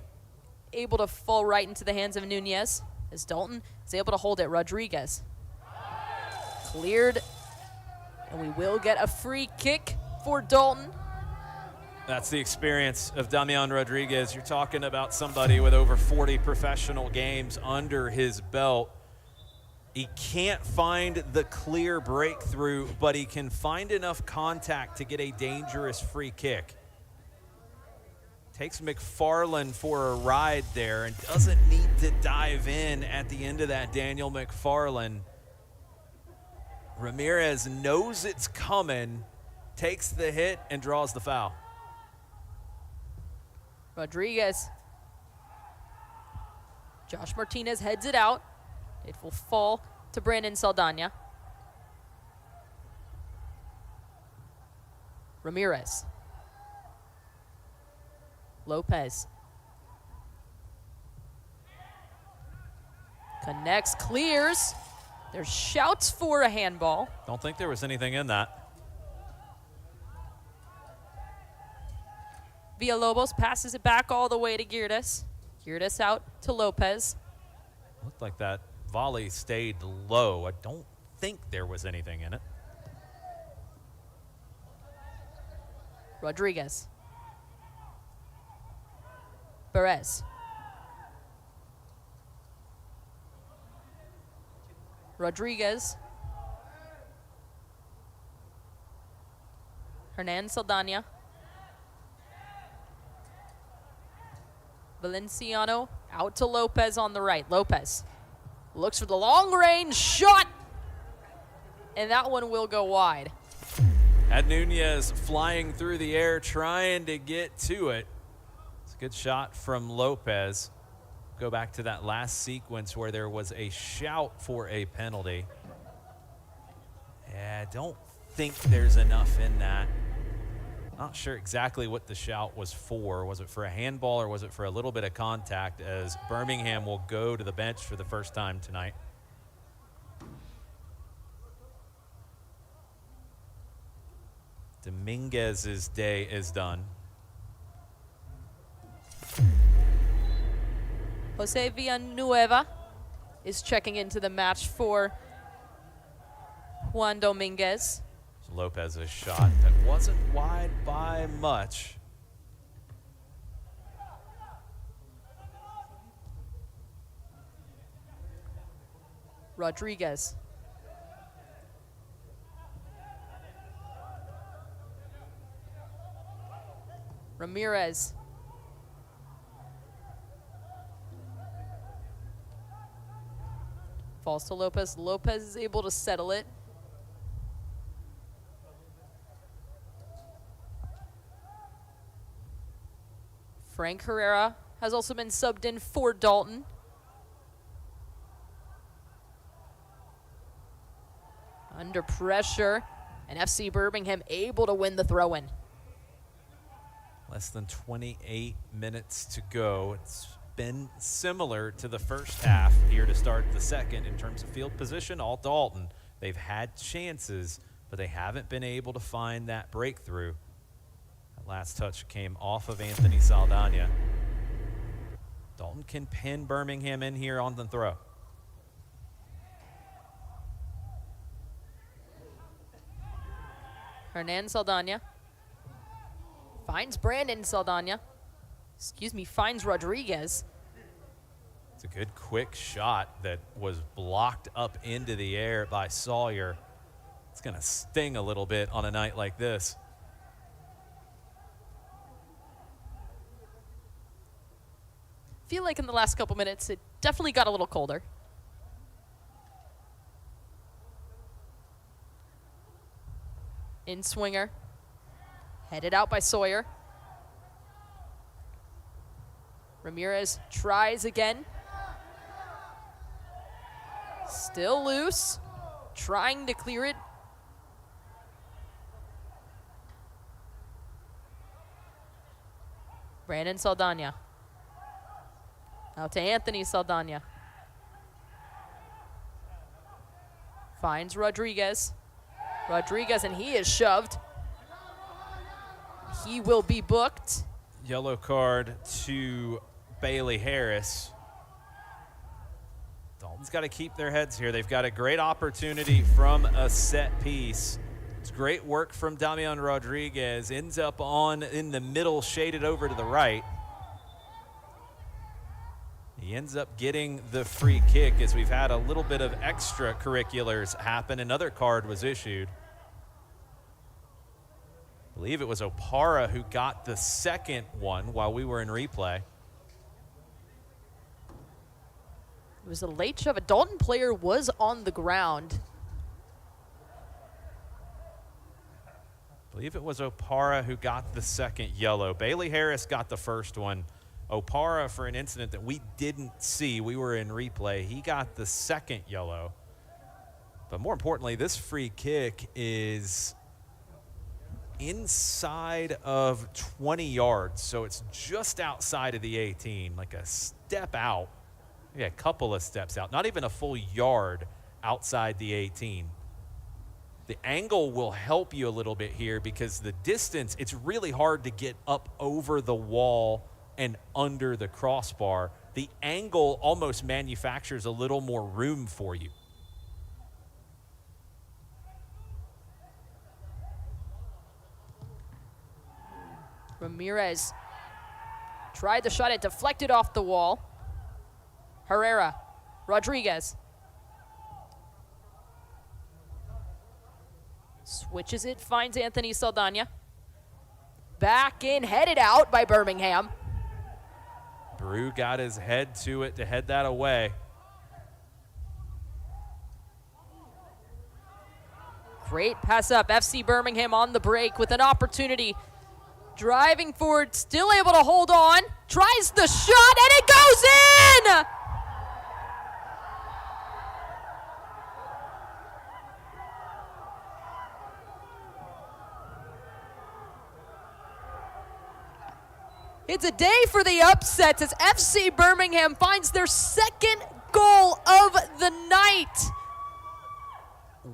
able to fall right into the hands of Nunez, as Dalton is able to hold it. Rodriguez cleared, and we will get a free kick for Dalton. That's the experience of Damian Rodriguez. You're talking about somebody with over 40 professional games under his belt. He can't find the clear breakthrough, but he can find enough contact to get a dangerous free kick. Takes McFarland for a ride there and doesn't need to dive in at the end of that, Daniel McFarland. Ramirez knows it's coming, takes the hit, and draws the foul. Rodriguez. Josh Martinez heads it out. It will fall to Brandon Saldana. Ramirez. Lopez. Connects, clears. There's shouts for a handball. Don't think there was anything in that. Villalobos passes it back all the way to Girdes. Girdes out to Lopez. Looked like that volley stayed low. I don't think there was anything in it. Rodriguez. Perez. Rodriguez. Hernan Saldana. Valenciano out to Lopez on the right. Lopez looks for the long range shot, and that one will go wide. Had Nunez flying through the air trying to get to it. It's a good shot from Lopez. Go back to that last sequence where there was a shout for a penalty. Yeah, I don't think there's enough in that. Not sure exactly what the shout was for. Was it for a handball or was it for a little bit of contact, as Birmingham will go to the bench for the first time tonight. Dominguez's day is done. Jose Villanueva is checking into the match for Juan Dominguez. Lopez's shot that wasn't wide by much. Rodriguez. Ramirez. Falls to Lopez. Lopez is able to settle it. Frank Herrera has also been subbed in for Dalton. Under pressure, and FC Birmingham able to win the throw-in. Less than 28 minutes to go. It's been similar to the first half here to start the second in terms of field position. All Dalton. They've had chances, but they haven't been able to find that breakthrough. That last touch came off of Anthony Saldana. Dalton can pin Birmingham in here on the throw. Hernan Saldana finds Brandon Saldana. Finds Rodriguez. It's a good quick shot that was blocked up into the air by Sawyer. It's going to sting a little bit on a night like this. Feel like in the last couple minutes it definitely got a little colder. In swinger. Headed out by Sawyer. Ramirez tries again. Still loose. Trying to clear it. Brandon Saldana. Out to Anthony Saldana. Finds Rodriguez. Rodriguez, and he is shoved. he will be booked. Yellow card to Bailey Harris. Dalton's got to keep their heads here. They've got a great opportunity from a set piece. It's great work from Damian Rodriguez. Ends up in the middle, shaded over to the right. He ends up getting the free kick as we've had a little bit of extracurriculars happen. Another card was issued. I believe it was Opara who got the second one while we were in replay. It was a late shove. A Dalton player was on the ground. I believe it was Opara who got the second yellow. Bailey Harris got the first one. Opara, for an incident that we didn't see, we were in replay, he got the second yellow. But more importantly, this free kick is inside of 20 yards, so it's just outside of the 18, like a step out. Yeah, a couple of steps out, not even a full yard outside the 18. The angle will help you a little bit here because the distance, it's really hard to get up over the wall and under the crossbar. The angle almost manufactures a little more room for you. Ramirez tried the shot, it deflected off the wall. Herrera, Rodriguez. Switches it, finds Anthony Saldana. Back in, headed out by Birmingham. Brew got his head to it to head that away. Great pass up, FC Birmingham on the break with an opportunity. Driving forward, still able to hold on. Tries the shot, and it goes in! It's a day for the upsets as FC Birmingham finds their second goal of the night.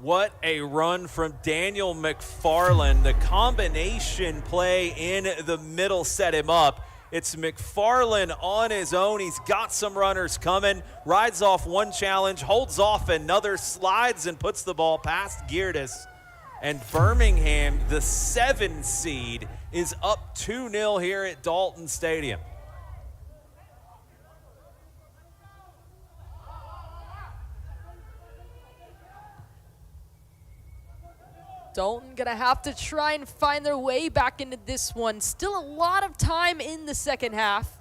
What a run from Daniel McFarland. The combination play in the middle set him up. It's McFarland on his own. He's got some runners coming. Rides off one challenge, holds off another, slides and puts the ball past Geerdes. And Birmingham, the 7 seed, is up 2-0 here at Dalton Stadium. Dalton gonna have to try and find their way back into this one. Still a lot of time in the second half.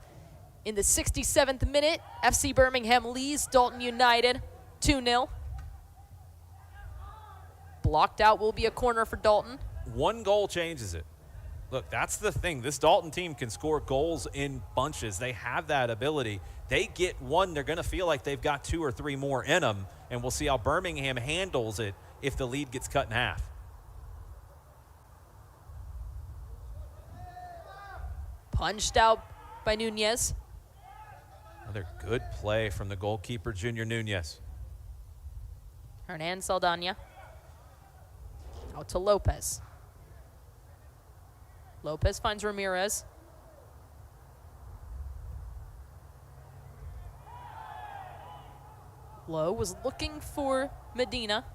In the 67th minute, FC Birmingham leads Dalton United 2-0. Blocked out will be a corner for Dalton. One goal changes it. Look, that's the thing. This Dalton team can score goals in bunches. They have that ability. They get one, they're going to feel like they've got 2 or 3 more in them, and we'll see how Birmingham handles it if the lead gets cut in half. Punched out by Nunez. Another good play from the goalkeeper, Junior Nunez. Hernan Saldana. Out to Lopez. Lopez finds Ramirez. Lowe was looking for Medina.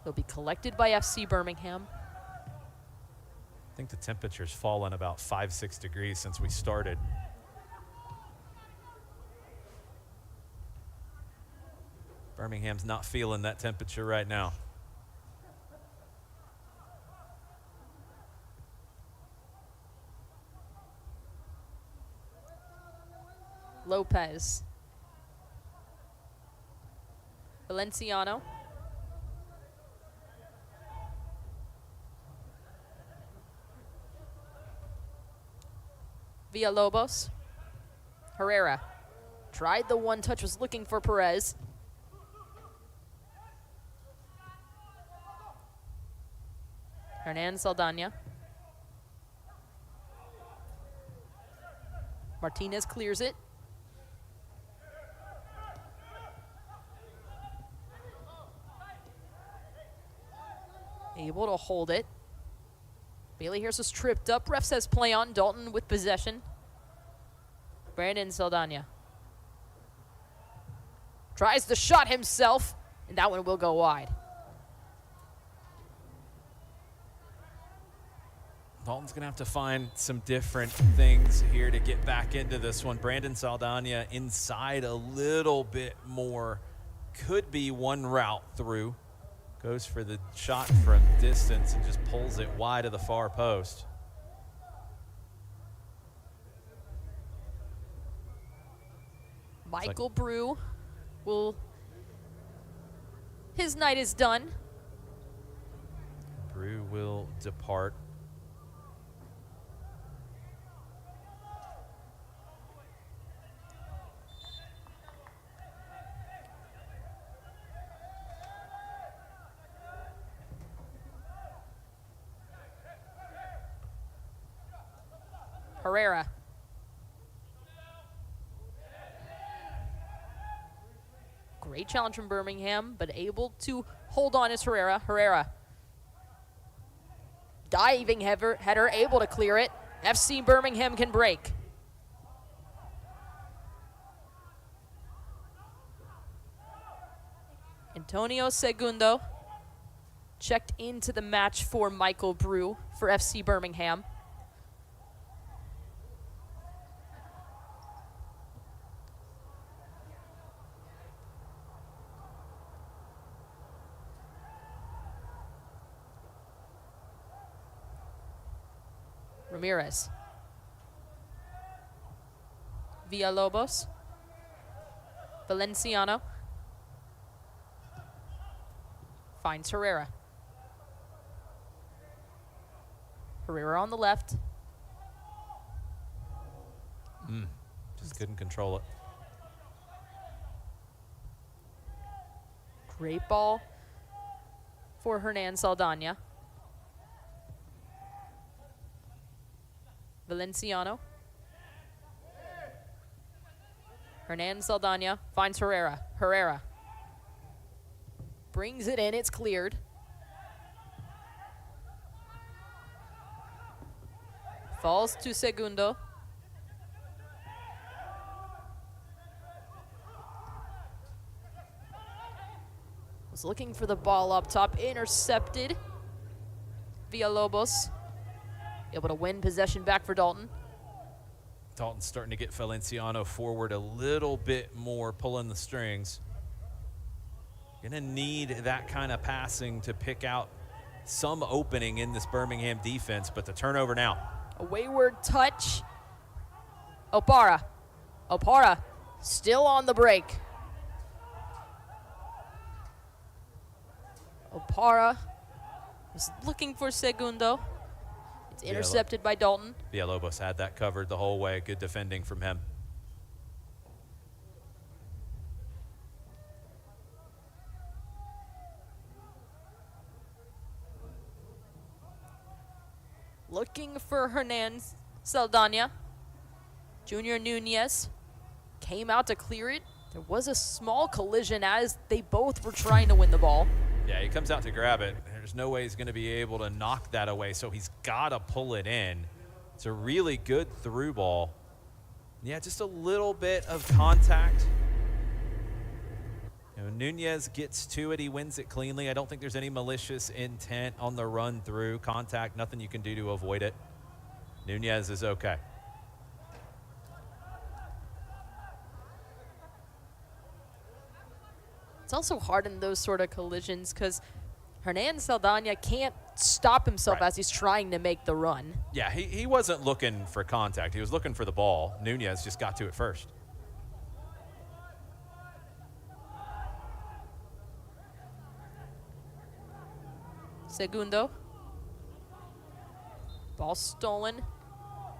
They'll be collected by FC Birmingham. I think the temperature's fallen about 5-6 degrees since we started. Birmingham's not feeling that temperature right now. Lopez. Valenciano. Villalobos. Herrera. Tried the one touch, was looking for Perez. Hernan Saldana. Martinez clears it. able to hold it. Bailey Harris was tripped up. Ref says play on. Dalton with possession. Brandon Saldana tries the shot himself, and that one will go wide. Dalton's going to have to find some different things here to get back into this one. Brandon Saldana inside a little bit more. Could be one route through. Goes for the shot from distance and just pulls it wide of the far post. Michael Brew his night is done. Brew will depart. Herrera. Great challenge from Birmingham, but able to hold on is Herrera. Herrera. Diving header, able to clear it. FC Birmingham can break. Antonio Segundo checked into the match for Michael Brew for FC Birmingham. Ramirez. Villalobos. Valenciano. Finds Herrera. Herrera on the left. Just couldn't control it. Great ball for Hernan Saldana. Valenciano. Hernan Saldana finds Herrera. Herrera brings it in. It's cleared. Falls to Segundo. Was looking for the ball up top. Intercepted. Villalobos. Able to win possession back for Dalton. Dalton's starting to get Valenciano forward a little bit more, pulling the strings. Gonna need that kind of passing to pick out some opening in this Birmingham defense, but the turnover now. A wayward touch. Opara. Opara still on the break. Opara was looking for Segundo. It's intercepted by Dalton. Villalobos had that covered the whole way. Good defending from him. Looking for Hernan Saldana. Junior Nunez came out to clear it. There was a small collision as they both were trying to win the ball. Yeah, he comes out to grab it. There's no way he's going to be able to knock that away, so he's got to pull it in. It's a really good through ball. Yeah, just a little bit of contact. You know, Nunez gets to it. He wins it cleanly. I don't think there's any malicious intent on the run through. Contact, nothing you can do to avoid it. Nunez is okay. It's also hard in those sort of collisions because Hernan Saldana can't stop himself as he's trying to make the run. Yeah, he wasn't looking for contact. He was looking for the ball. Nunez just got to it first. Segundo. Ball stolen.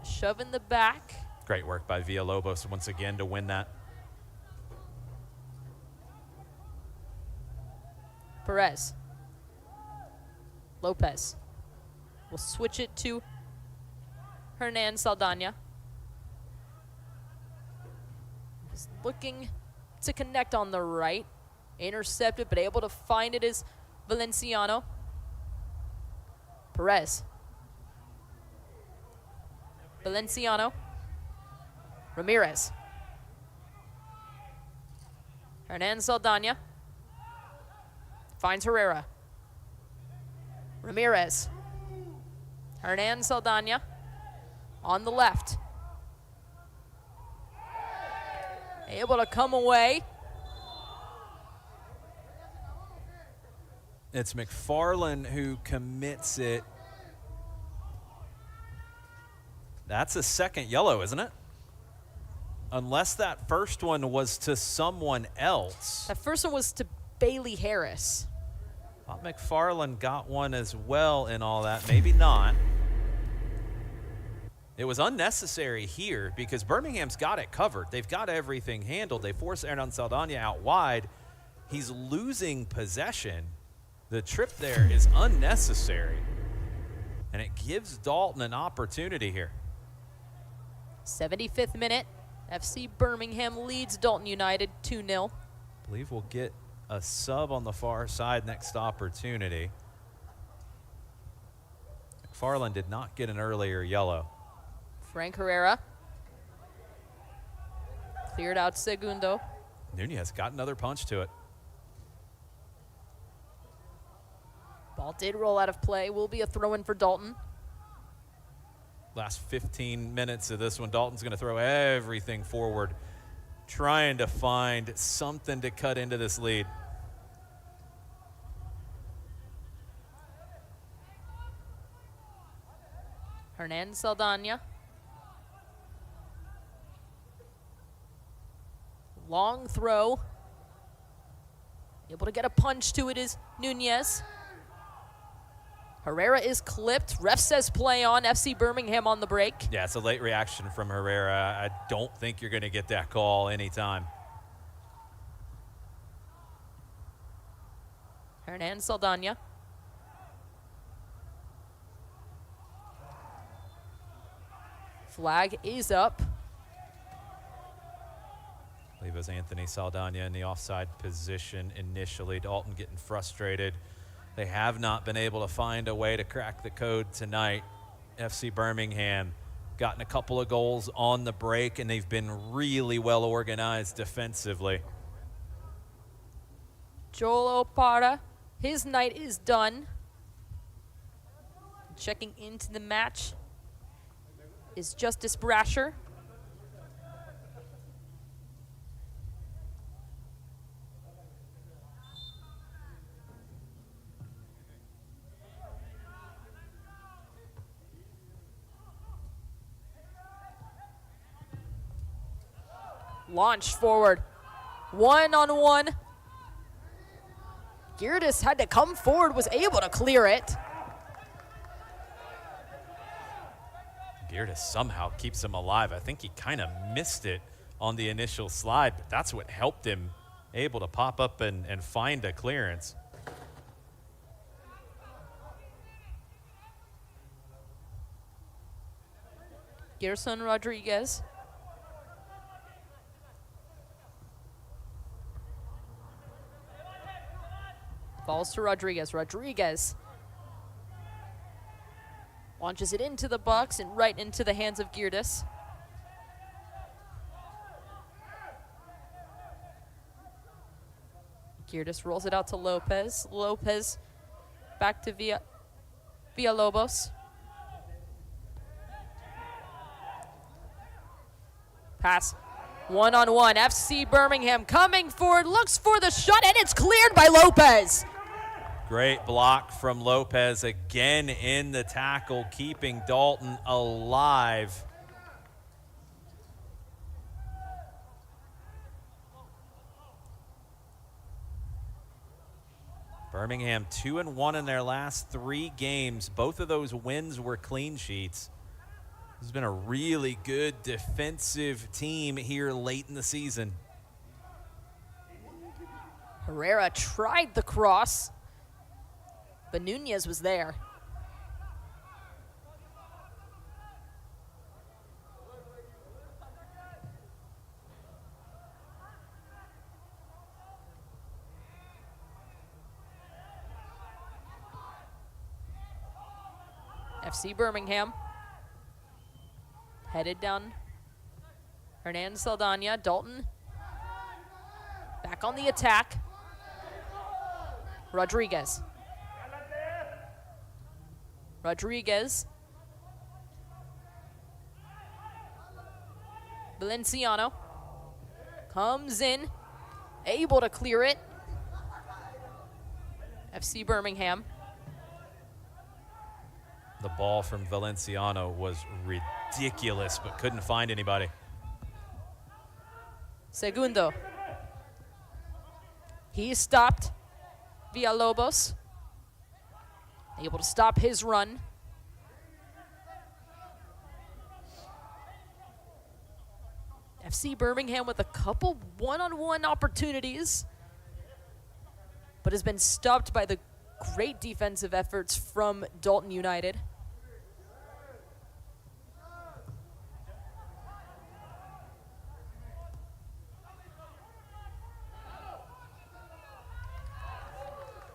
Shove in the back. Great work by Villalobos once again to win that. Perez. Lopez will switch it to Hernan Saldana. He's looking to connect on the right. Intercepted, but able to find it is Valenciano. Perez. Valenciano. Ramirez. Hernan Saldana. Finds Herrera. Ramirez. Hernan Saldana on the left. Able to come away. It's McFarland who commits it. That's a second yellow, isn't it? Unless that first one was to someone else. That first one was to Bailey Harris. Thought McFarland got one as well in all that. Maybe not. It was unnecessary here because Birmingham's got it covered. They've got everything handled. They force Hernan Saldana out wide. He's losing possession. The trip there is unnecessary. And it gives Dalton an opportunity here. 75th minute. FC Birmingham leads Dalton United 2-0. I believe we'll get a sub on the far side next opportunity. McFarland did not get an earlier yellow. Frank Herrera. Cleared out Segundo. Nunez got another punch to it. Ball did roll out of play. Will be a throw-in for Dalton. Last 15 minutes of this one, Dalton's going to throw everything forward, trying to find something to cut into this lead. Hernan Saldana. Long throw. Able to get a punch to it is Nunez. Herrera is clipped. Ref says play on. FC Birmingham on the break. Yeah, it's a late reaction from Herrera. I don't think you're going to get that call anytime. Hernan Saldana. Flag is up. I believe it was Anthony Saldana in the offside position initially. Dalton getting frustrated. They have not been able to find a way to crack the code tonight. FC Birmingham gotten a couple of goals on the break, and they've been really well organized defensively. Joel Opara, his night is done. Checking into the match is Justice Brasher. Launched forward. One-on-one. Girdes had to come forward, was able to clear it. Girdes somehow keeps him alive. I think he kind of missed it on the initial slide, but that's what helped him able to pop up and find a clearance. Gerson Rodriguez. Falls to Rodriguez. Rodriguez launches it into the box and right into the hands of Girdes. Girdes rolls it out to Lopez. Lopez back to Villalobos. Pass. One-on-one. FC Birmingham coming forward, looks for the shot, and it's cleared by Lopez. Great block from Lopez again in the tackle, keeping Dalton alive. Birmingham 2-1 in their last 3 games. Both of those wins were clean sheets. This has been a really good defensive team here late in the season. Herrera tried the cross, but Nunez was there. FC Birmingham. Headed down. Hernan Saldana. Dalton. Back on the attack. Rodriguez. Valenciano comes in, able to clear it. FC Birmingham. The ball from Valenciano was ridiculous, but couldn't find anybody. Segundo. He stopped. Villalobos. Able to stop his run. FC Birmingham with a couple one-on-one opportunities, but has been stopped by the great defensive efforts from Dalton United.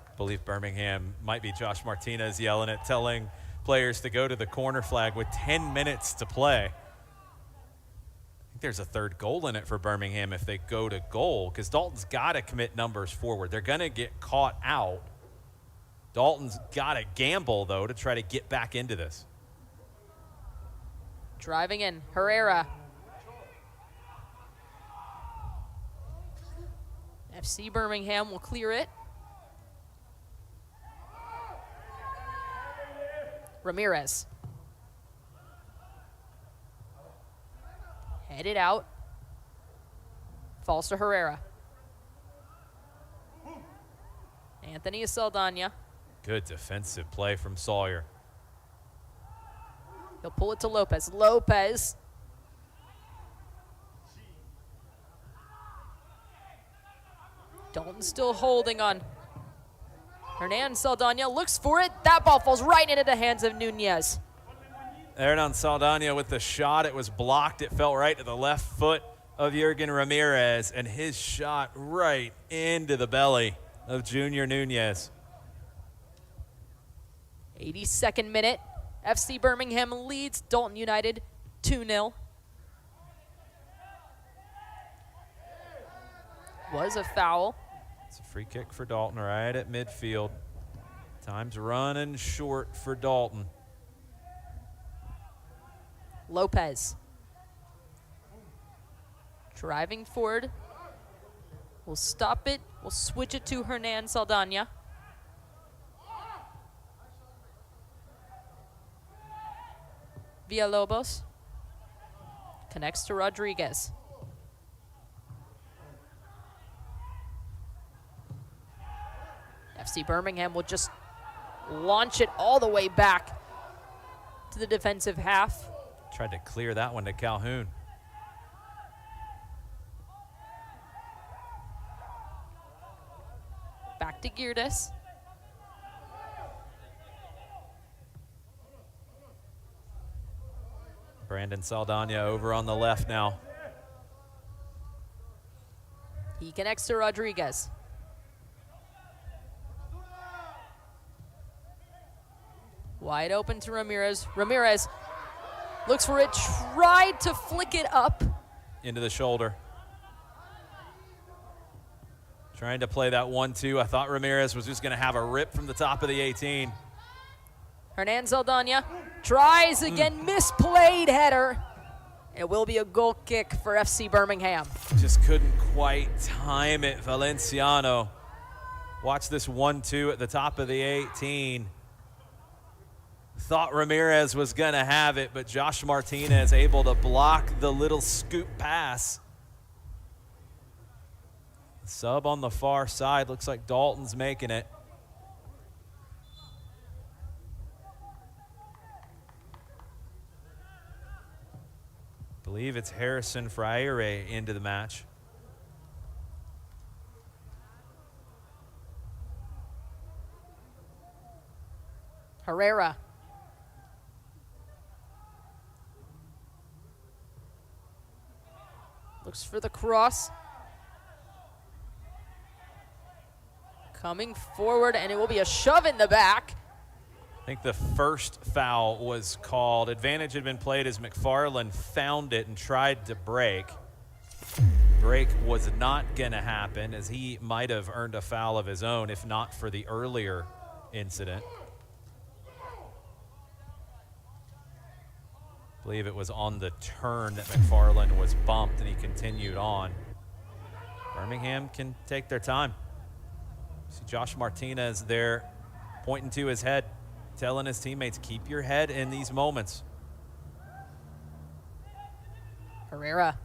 I believe Birmingham might be Josh Martinez yelling it, telling players to go to the corner flag with 10 minutes to play. I think there's a third goal in it for Birmingham if they go to goal, because Dalton's got to commit numbers forward. They're going to get caught out. Dalton's got to gamble, though, to try to get back into this. Driving in, Herrera. FC Birmingham will clear it. Ramirez. Headed out. Falls to Herrera. Anthony Saldana. Good defensive play from Sawyer. He'll pull it to Lopez. Lopez. Dalton still holding on. Hernan Saldana looks for it. That ball falls right into the hands of Nunez. Hernan Saldana with the shot. It was blocked. It fell right to the left foot of Jurgen Ramirez, and his shot right into the belly of Junior Nunez. 82nd minute. FC Birmingham leads Dalton United 2-0. Was a foul. It's a free kick for Dalton right at midfield. Time's running short for Dalton. Lopez. Driving forward. We'll stop it. We'll switch it to Hernan Saldana. Villalobos. Connects to Rodriguez. FC Birmingham will just launch it all the way back to the defensive half. Tried to clear that one to Calhoun. Back to Girdes. Brandon Saldana over on the left now. He connects to Rodriguez. Wide open to Ramirez. Ramirez looks for it, tried to flick it up. Into the shoulder. Trying to play that 1-2. I thought Ramirez was just going to have a rip from the top of the 18. Hernan Saldana tries again, misplayed header. It will be a goal kick for FC Birmingham. Just couldn't quite time it, Valenciano. Watch this 1-2 at the top of the 18. Thought Ramirez was going to have it, but Josh Martinez able to block the little scoop pass. Sub on the far side. Looks like Dalton's making it. Believe it's Harrison Freire into the match. Herrera. Looks for the cross. Coming forward, and it will be a shove in the back. I think the first foul was called. Advantage had been played as McFarland found it and tried to break. Break was not going to happen, as he might have earned a foul of his own if not for the earlier incident. I believe it was on the turn that McFarland was bumped and he continued on. Birmingham can take their time. See Josh Martinez there pointing to his head, telling his teammates, keep your head in these moments. Herrera.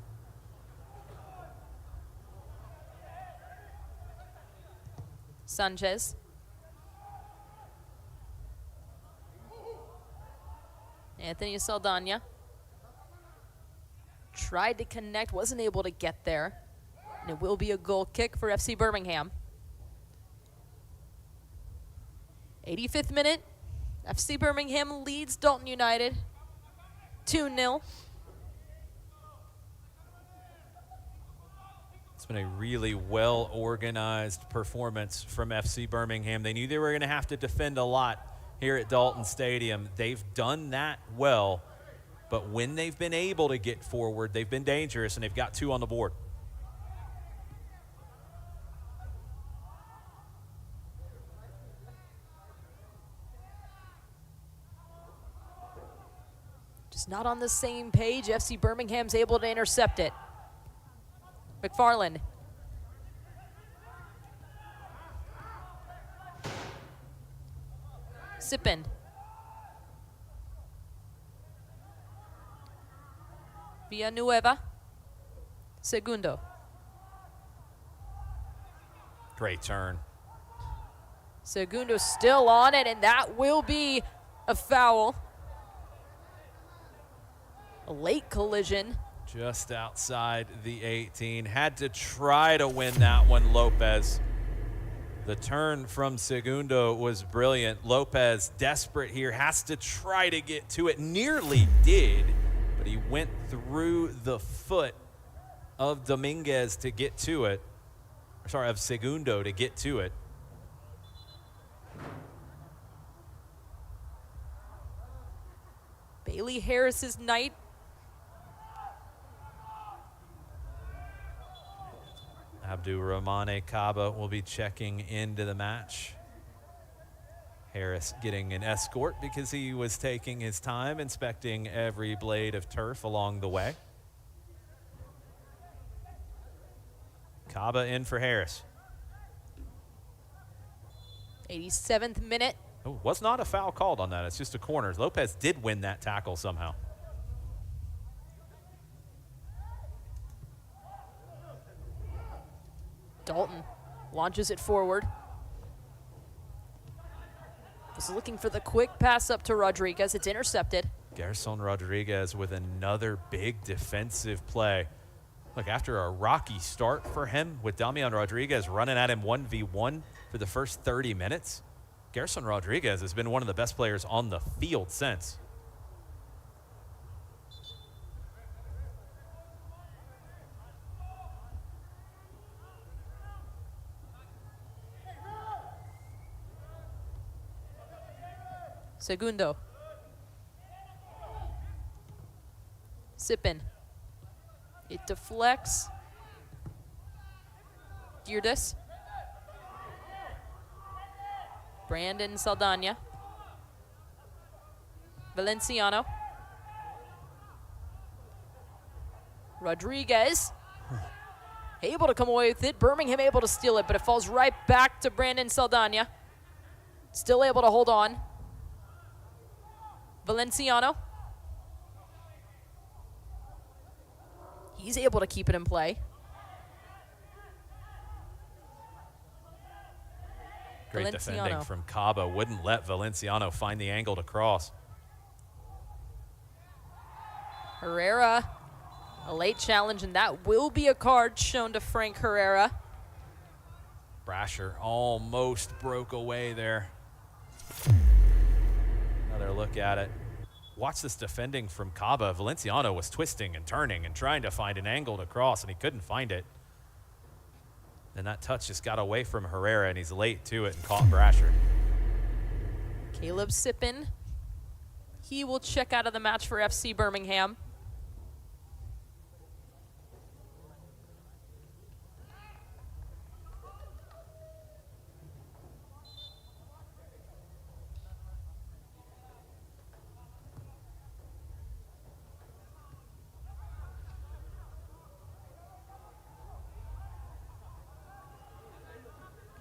Sanchez. Anthony Saldana. Tried to connect, wasn't able to get there. And it will be a goal kick for FC Birmingham. 85th minute. FC Birmingham leads Dalton United 2-0. It's been a really well-organized performance from FC Birmingham. They knew they were going to have to defend a lot here at Dalton Stadium. They've done that well, but when they've been able to get forward, they've been dangerous, and they've got 2 on the board. Just not on the same page. FC Birmingham's able to intercept it. McFarland. Sippin. Villanueva. Segundo. Great turn. Segundo still on it, and that will be a foul. A late collision. Just outside the 18. Had to try to win that one, Lopez. The turn from Segundo was brilliant. Lopez, desperate here, has to try to get to it. Nearly did, but he went through the foot of Dominguez to get to it. Sorry, of Segundo to get to it. Bailey Harris's night. Abdurrahmane Kaba will be checking into the match. Harris getting an escort because he was taking his time inspecting every blade of turf along the way. Kaba in for Harris. 87th minute. Oh, was not a foul called on that. It's just a corner. Lopez did win that tackle somehow. Dalton launches it forward. Was looking for the quick pass up to Rodriguez. It's intercepted. Gerson Rodriguez with another big defensive play. Look, after a rocky start for him with Damian Rodriguez running at him 1v1 for the first 30 minutes, Gerson Rodriguez has been one of the best players on the field since. Segundo. Sippin. It deflects. Girdes. Brandon Saldana. Valenciano. Rodriguez. Able to come away with it. Birmingham able to steal it, but it falls right back to Brandon Saldana. Still able to hold on. Valenciano. He's able to keep it in play. Great Valenciano. defending from Kaba. Wouldn't let Valenciano find the angle to cross. Herrera. A late challenge, and that will be a card shown to Frank Herrera. Brasher almost broke away there. Another look at it. Watch this defending from Kaba. Valenciano was twisting and turning and trying to find an angle to cross, and he couldn't find it. And that touch just got away from Herrera, and he's late to it and caught Brasher. Caleb Sippin, he will check out of the match for FC Birmingham.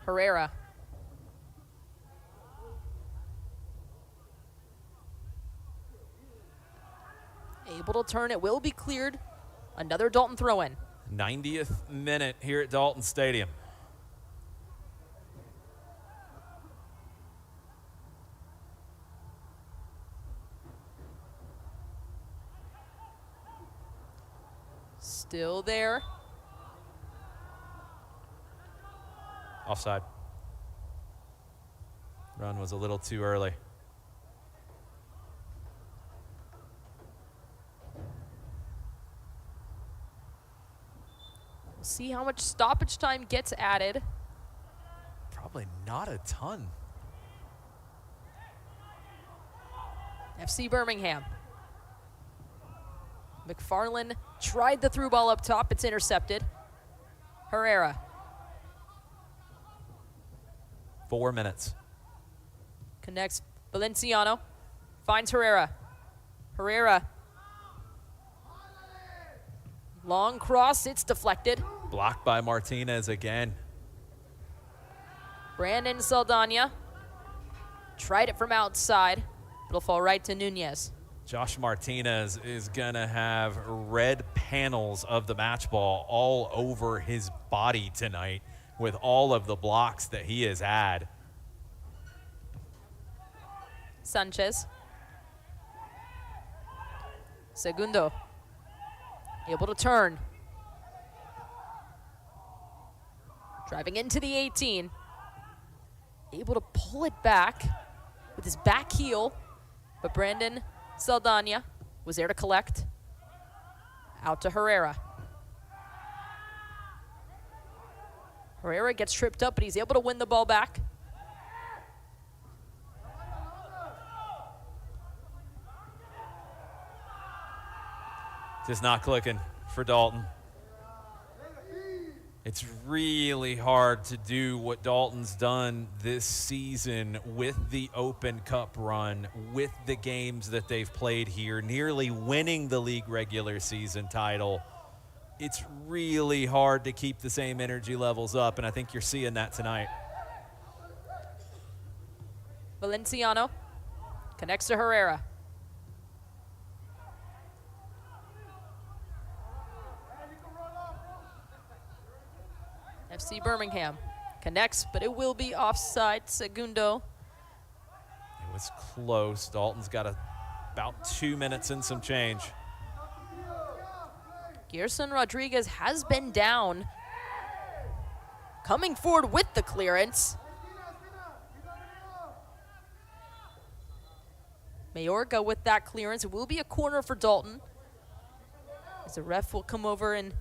Herrera. Able to turn, it will be cleared. Another Dalton throw-in. 90th minute here at Dalton Stadium. Still there. Offside. Run was a little too early. We'll see how much stoppage time gets added. Probably not a ton. FC Birmingham. McFarland tried the through ball up top. It's intercepted. Herrera. 4 minutes. Connects Valenciano. Finds Herrera. Herrera. Long cross. It's deflected. Blocked by Martinez again. Brandon Saldana. Tried it from outside. It'll fall right to Nunez. Josh Martinez is going to have red panels of the match ball all over his body tonight with all of the blocks that he has had. Sanchez. Segundo. Able to turn. Driving into the 18. Able to pull it back with his back heel. But Brandon Saldana was there to collect. Out to Herrera. Herrera gets tripped up, but he's able to win the ball back. Just not clicking for Dalton. It's really hard to do what Dalton's done this season with the Open Cup run, with the games that they've played here, nearly winning the league regular season title. It's really hard to keep the same energy levels up, and I think you're seeing that tonight. Valenciano connects to Herrera. FC Birmingham connects, but it will be offside. Segundo. It was close. Dalton's got about 2 minutes and some change. Gerson Rodriguez has been down. Coming forward with the clearance. Mayorga with that clearance. It will be a corner for Dalton. As the ref will come over and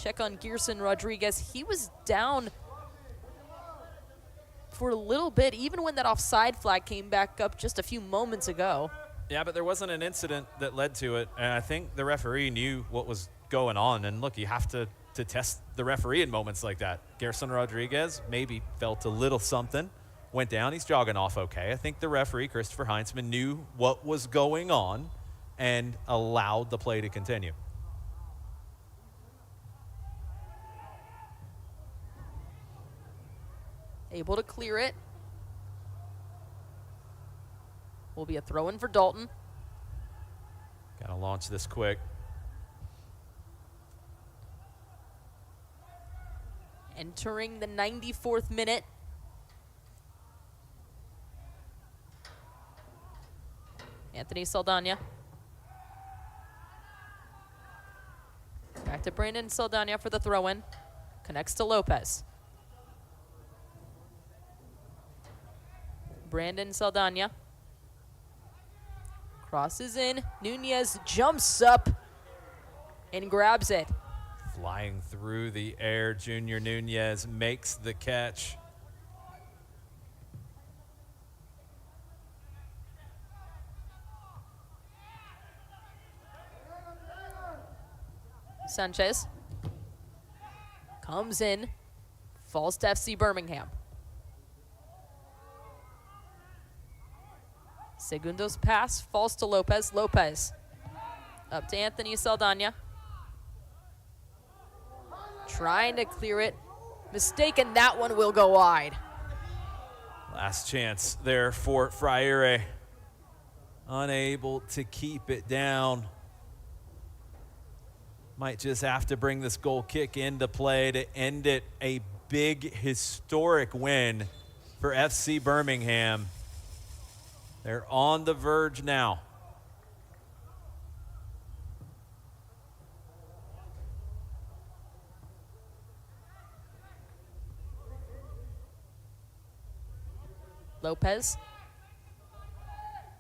check on Gerson Rodriguez. He was down for a little bit, even when that offside flag came back up just a few moments ago. Yeah, but there wasn't an incident that led to it, and I think the referee knew what was going on. And look, you have to test the referee in moments like that. Gerson Rodriguez maybe felt a little something, went down. He's jogging off okay. I think the referee, Christopher Heinzman, knew what was going on and allowed the play to continue. Able to clear it. Will be a throw-in for Dalton. Got to launch this quick. Entering the 94th minute. Anthony Saldana. Back to Brandon Saldana for the throw-in. Connects to Lopez. Brandon Saldana. Crosses in. Nunez jumps up and grabs it. Flying through the air, Junior Nunez makes the catch. Sanchez comes in, falls to FC Birmingham. Segundo's pass falls to Lopez. Lopez up to Anthony Saldana. Trying to clear it. Mistaken, that one will go wide. Last chance there for Freire. Unable to keep it down. Might just have to bring this goal kick into play to end it. A big historic win for FC Birmingham. They're on the verge now. Lopez.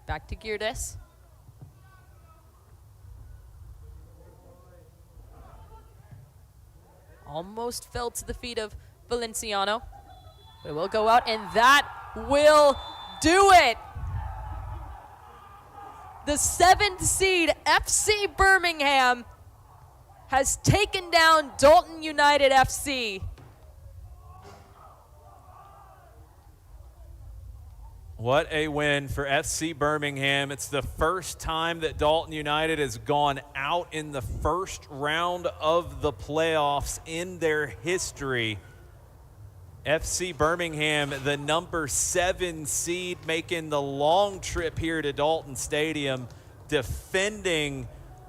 Back to Girdes. Almost fell to the feet of Valenciano. It will go out, and that will do it. The 7th seed FC Birmingham has taken down Dalton United FC. What a win for FC Birmingham. It's the first time that Dalton United has gone out in the first round of the playoffs in their history. FC Birmingham, the number 7 seed, making the long trip here to Dalton Stadium, defending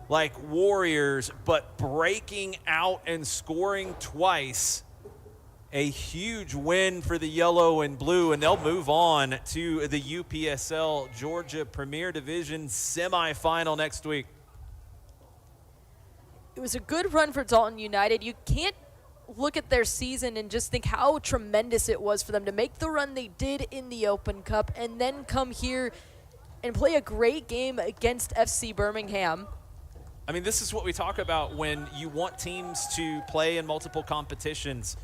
like warriors, but breaking out and scoring twice. A huge win for the yellow and blue, and they'll move on to the UPSL Georgia Premier Division semifinal next week. It was a good run for Dalton United. You can't look at their season and just think how tremendous it was for them to make the run they did in the Open Cup and then come here and play a great game against FC Birmingham. I mean, this is what we talk about when you want teams to play in multiple competitions.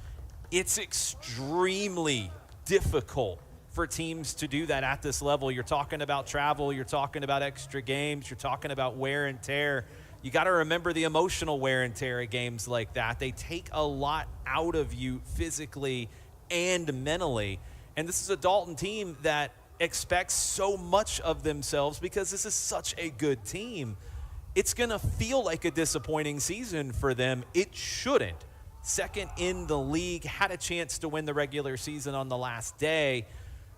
It's extremely difficult for teams to do that at this level. You're talking about travel, you're talking about extra games, you're talking about wear and tear. You got to remember the emotional wear and tear of games like that. They take a lot out of you physically and mentally. And this is a Dalton team that expects so much of themselves because this is such a good team. It's going to feel like a disappointing season for them. It shouldn't. Second in the league, had a chance to win the regular season on the last day,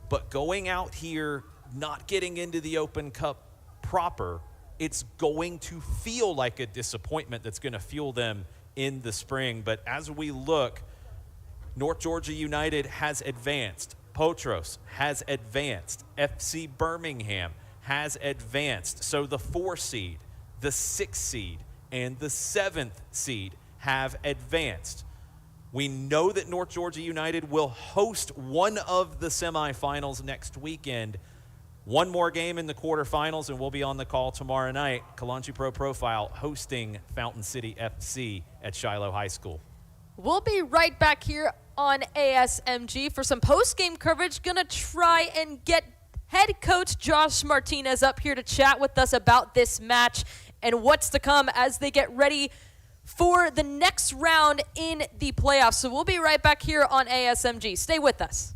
but going out here, not getting into the Open Cup proper, it's going to feel like a disappointment that's going to fuel them in the spring. But as we look, North Georgia United has advanced. Potros has advanced. FC Birmingham has advanced. So the 4 seed, the 6 seed, and the 7th seed have advanced. We know that North Georgia United will host one of the semifinals next weekend. One more game in the quarterfinals, and we'll be on the call tomorrow night. Kalanchi Pro Profile hosting Fountain City FC at Shiloh High School. We'll be right back here on ASMG for some post-game coverage. Gonna try and get head coach Josh Martinez up here to chat with us about this match and what's to come as they get ready for the next round in the playoffs. So we'll be right back here on ASMG. Stay with us.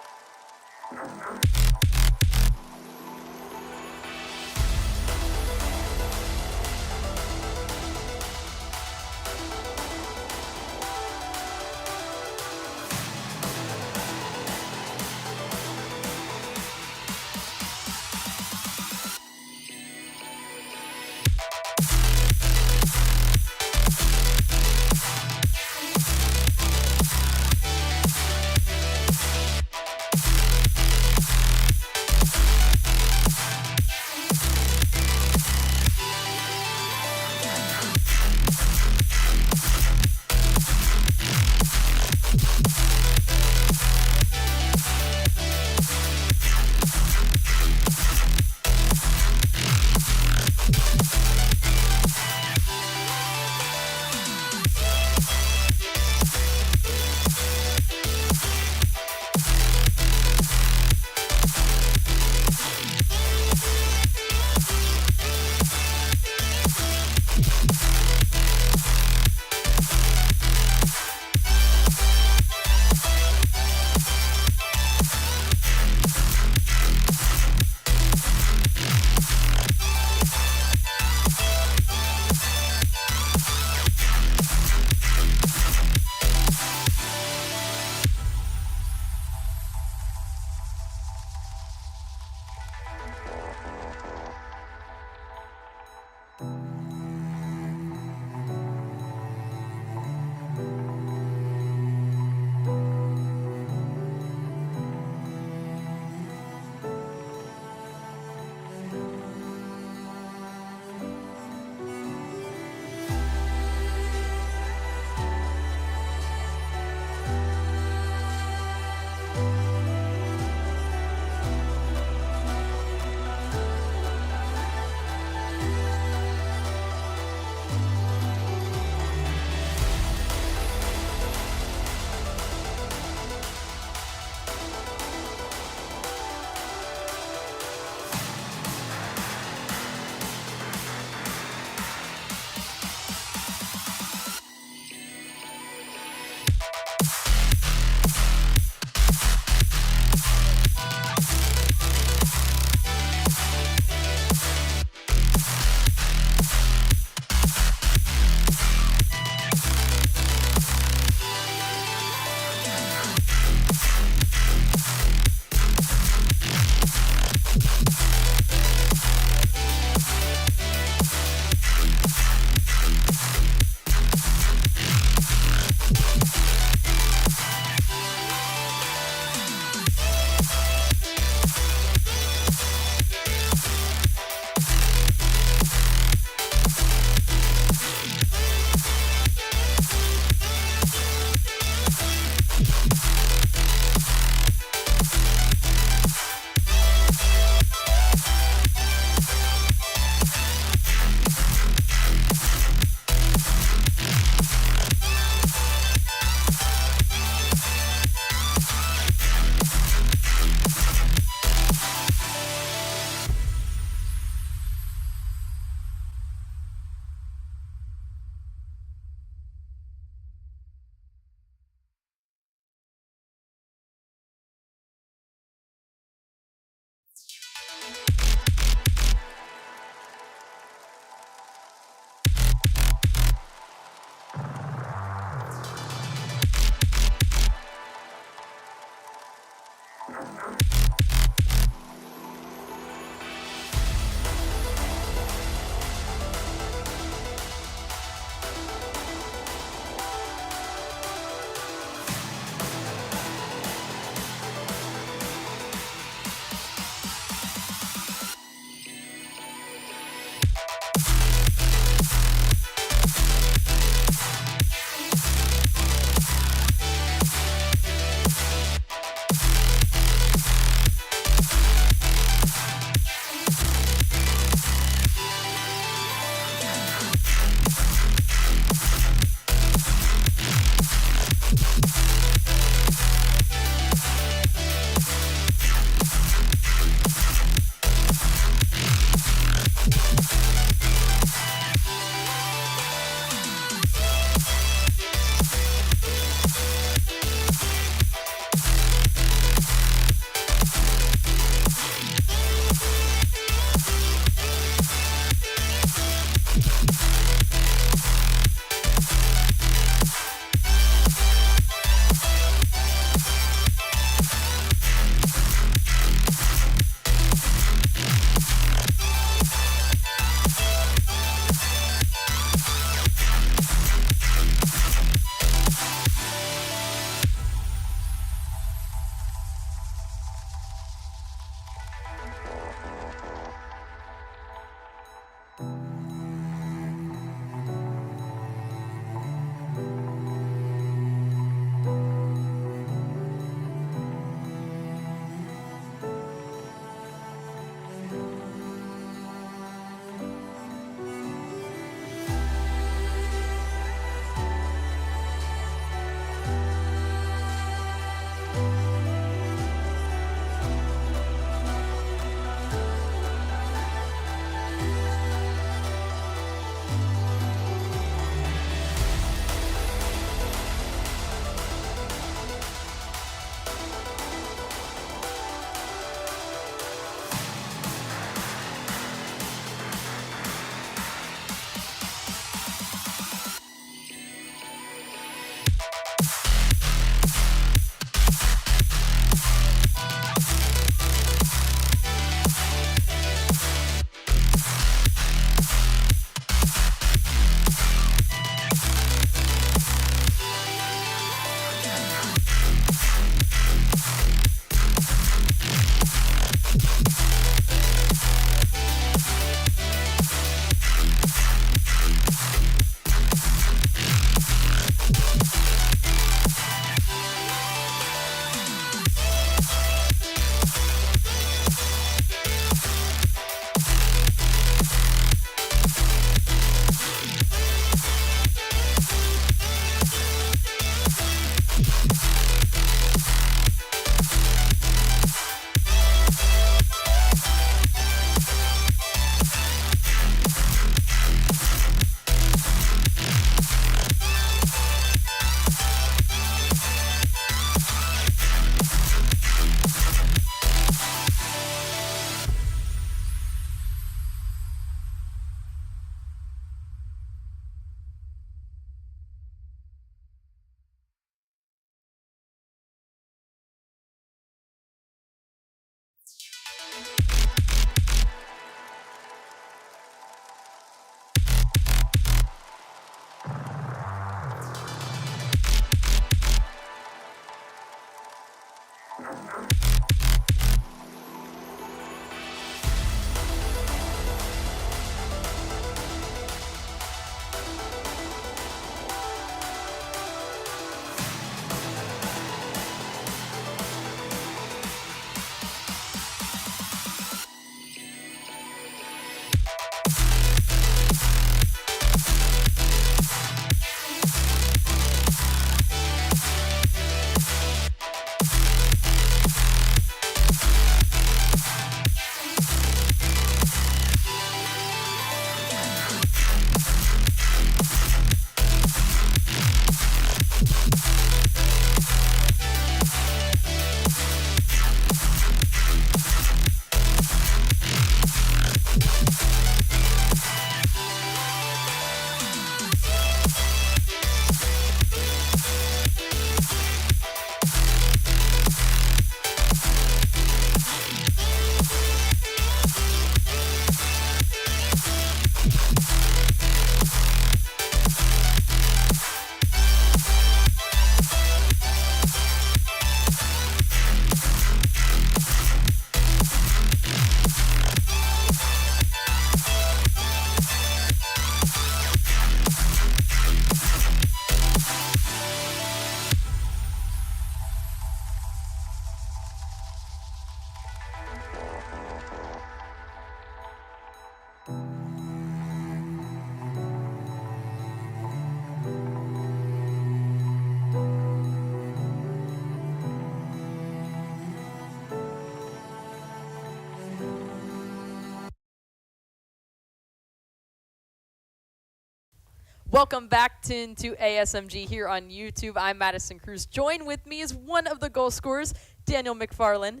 Welcome back into ASMG here on YouTube. I'm Madison Cruz. Join with me is one of the goal scorers, Daniel McFarland.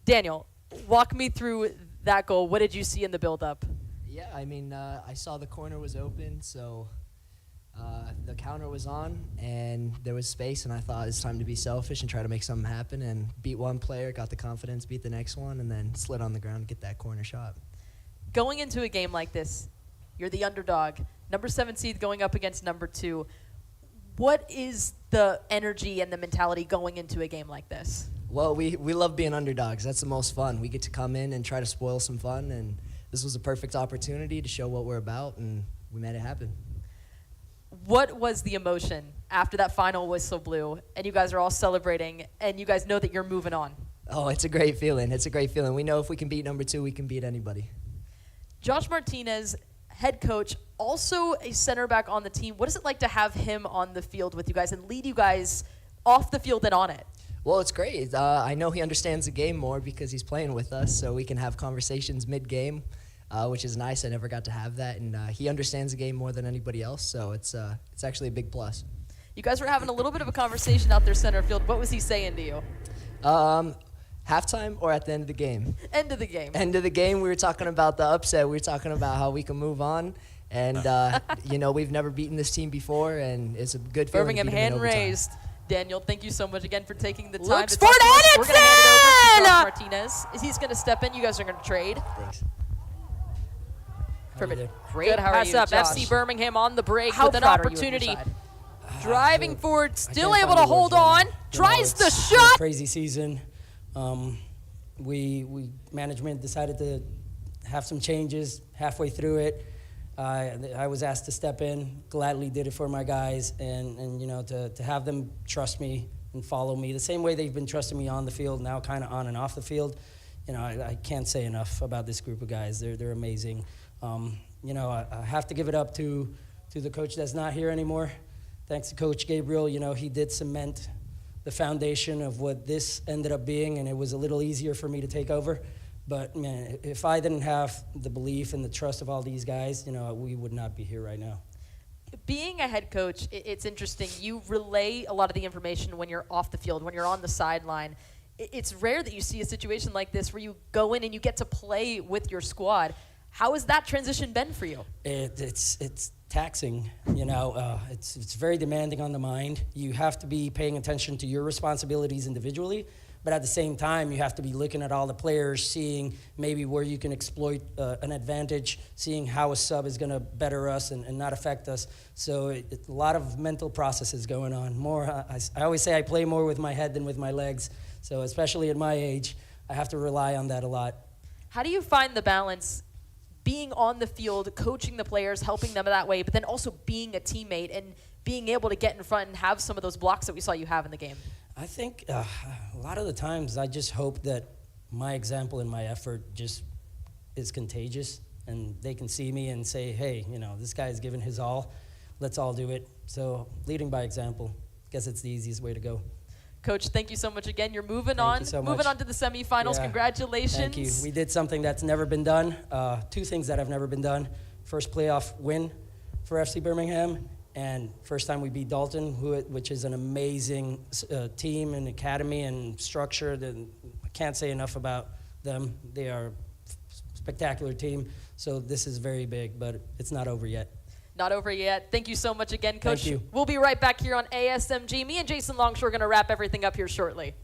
Daniel, walk me through that goal. What did you see in the build-up? Yeah, I mean, I saw the corner was open, so the counter was on, and there was space, and I thought it's time to be selfish and try to make something happen, and beat one player, got the confidence, beat the next one, and then slid on the ground to get that corner shot. Going into a game like this, you're the underdog, number 7 seed going up against number 2. What is the energy and the mentality going into a game like this? Well, we love being underdogs. That's the most fun. We get to come in and try to spoil some fun, and this was a perfect opportunity to show what we're about, and we made it happen. What was the emotion after that final whistle blew and you guys are all celebrating and you guys know that you're moving on? Oh, it's a great feeling. It's a great feeling. We know if we can beat number 2, we can beat anybody. Josh Martinez, head coach, also a center back on the team. What is it like to have him on the field with you guys and lead you guys off the field and on it? Well, it's great. I know he understands the game more because he's playing with us, so we can have conversations mid-game, which is nice. I never got to have that, and he understands the game more than anybody else, so it's actually a big plus. You guys were having a little bit of a conversation out there center field. What was he saying to you? Halftime or at the end of the game? End of the game. End of the game, we were talking about the upset. We were talking about how we can move on, and you know, we've never beaten this team before, and it's a good feeling. Birmingham to beat them in hand overtime. raised. Daniel, thank you so much again for taking the time Looks to for talk to us. We're going to hand it over to Dalton! Josh Martinez. He's going to step in. You guys are going to trade. Thanks. Perfect. Great Good, how are pass you, up. Josh? FC Birmingham on the break How with an proud are you of your opportunity. side? Driving forward, still can't able find to the hold words on. right now. Tries the It's been a shot. crazy season. We management decided to have some changes halfway through it. I was asked to step in, gladly did it for my guys, and you know, to have them trust me and follow me the same way they've been trusting me on the field, now kind of on and off the field. You know, I can't say enough about this group of guys. They're amazing. You know, I have to give it up to the coach that's not here anymore. Thanks to Coach Gabriel, you know, he did cement the foundation of what this ended up being, and it was a little easier for me to take over. But, man, if I didn't have the belief and the trust of all these guys, you know, we would not be here right now. Being a head coach, it's interesting. You relay a lot of the information when you're off the field, when you're on the sideline. It's rare that you see a situation like this where you go in and you get to play with your squad. How has that transition been for you? It's taxing, you know. It's very demanding on the mind. You have to be paying attention to your responsibilities individually, but at the same time, you have to be looking at all the players, seeing maybe where you can exploit an advantage, seeing how a sub is going to better us and not affect us. So a lot of mental processes going on. I always say I play more with my head than with my legs. So especially at my age, I have to rely on that a lot. How do you find the balance being on the field, coaching the players, helping them that way, but then also being a teammate and being able to get in front and have some of those blocks that we saw you have in the game? I think a lot of the times I just hope that my example and my effort just is contagious and they can see me and say, hey, you know, this guy's given his all. Let's all do it. So leading by example, I guess it's the easiest way to go. Coach, thank you so much again. You're moving Thank on. you so moving much. on to the semifinals. Yeah. Congratulations. Thank you. We did something that's never been done. 2 things that have never been done. First playoff win for FC Birmingham, and first time we beat Dalton, which is an amazing team and academy and structure. I can't say enough about them. They are a spectacular team. So this is very big, but it's not over yet. Not over yet. Thank you so much again, Coach. Thank you. We'll be right back here on ASMG. Me and Jason Longshore are going to wrap everything up here shortly.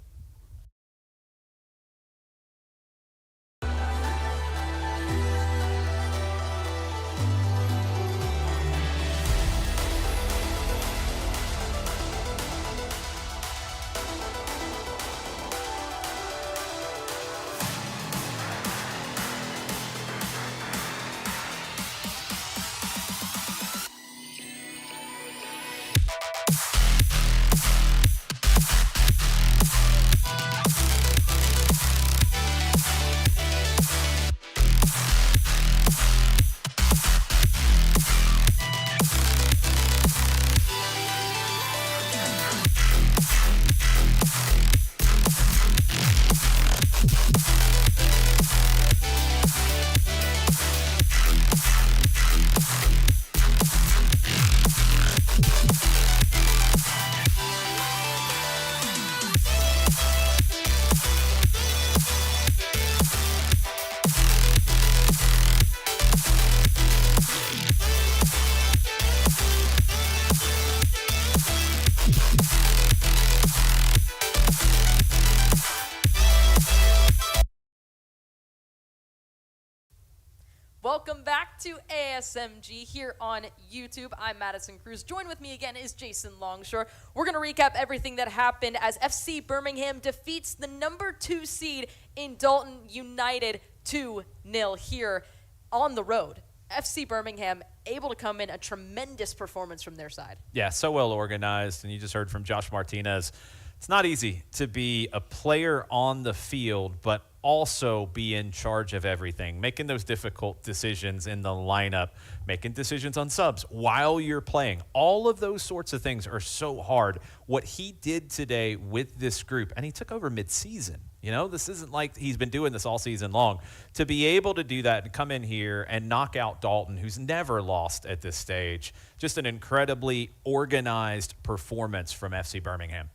Welcome back to ASMG here on YouTube. I'm Madison Cruz. Join with me again is Jason Longshore. We're going to recap everything that happened as FC Birmingham defeats the number 2 seed in Dalton United 2-0 here on the road. FC Birmingham able to come in a tremendous performance from their side. Yeah, so well organized, and you just heard from Josh Martinez. It's not easy to be a player on the field, but also be in charge of everything, making those difficult decisions in the lineup, making decisions on subs while you're playing. All of those sorts of things are so hard. What he did today with this group, and he took over mid-season. You know, this isn't like he's been doing this all season long. To be able to do that and come in here and knock out Dalton, who's never lost at this stage, just an incredibly organized performance from FC Birmingham.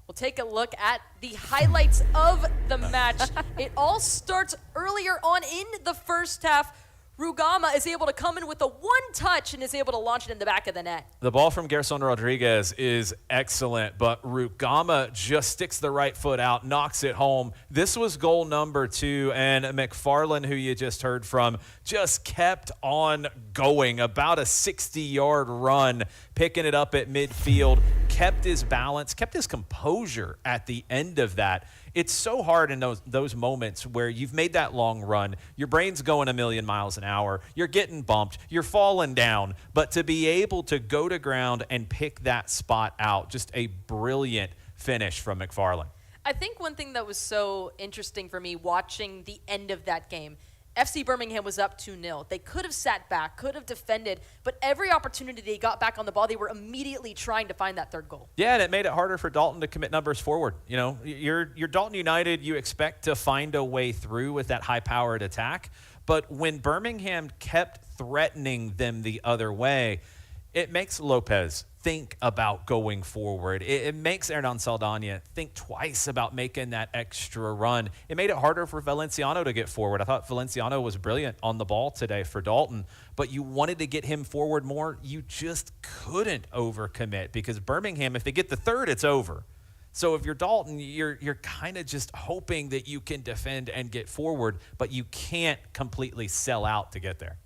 We'll take a look at the highlights of the match. It all starts earlier on in the first half. Rugama is able to come in with a one-touch and is able to launch it in the back of the net. The ball from Gerson Rodriguez is excellent, but Rugama just sticks the right foot out, knocks it home. This was goal number 2, and McFarland, who you just heard from, just kept on going. About a 60-yard run, picking it up at midfield, kept his balance, kept his composure at the end of that. It's so hard in those moments where you've made that long run, your brain's going a million miles an hour, you're getting bumped, you're falling down, but to be able to go to ground and pick that spot out, just a brilliant finish from McFarland. I think one thing that was so interesting for me watching the end of that game, FC Birmingham was up 2-0. They could have sat back, could have defended, but every opportunity they got back on the ball, they were immediately trying to find that third goal. Yeah, and it made it harder for Dalton to commit numbers forward. You know, you're Dalton United, you expect to find a way through with that high-powered attack, but when Birmingham kept threatening them the other way, it makes Lopez think about going forward. It makes Hernan Saldana think twice about making that extra run. It made it harder for Valenciano to get forward. I thought Valenciano was brilliant on the ball today for Dalton, but you wanted to get him forward more. You just couldn't overcommit because Birmingham, if they get the third, it's over. So if you're Dalton, you're kind of just hoping that you can defend and get forward, but you can't completely sell out to get there.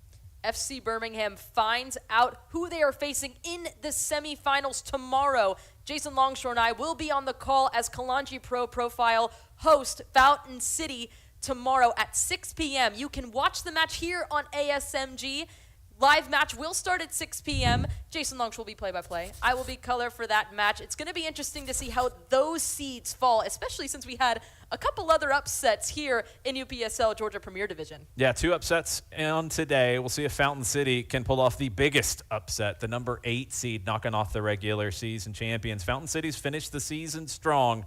FC Birmingham finds out who they are facing in the semifinals tomorrow. Jason Longshore and I will be on the call as Kalanji Pro Profile host Fountain City tomorrow at 6 p.m. You can watch the match here on ASMG. Live match will start at 6 p.m. Jason Longshore will be play-by-play. I will be color for that match. It's going to be interesting to see how those seeds fall, especially since we had a couple other upsets here in UPSL Georgia Premier Division. Yeah, 2 upsets on today. We'll see if Fountain City can pull off the biggest upset, the number 8 seed, knocking off the regular season champions. Fountain City's finished the season strong,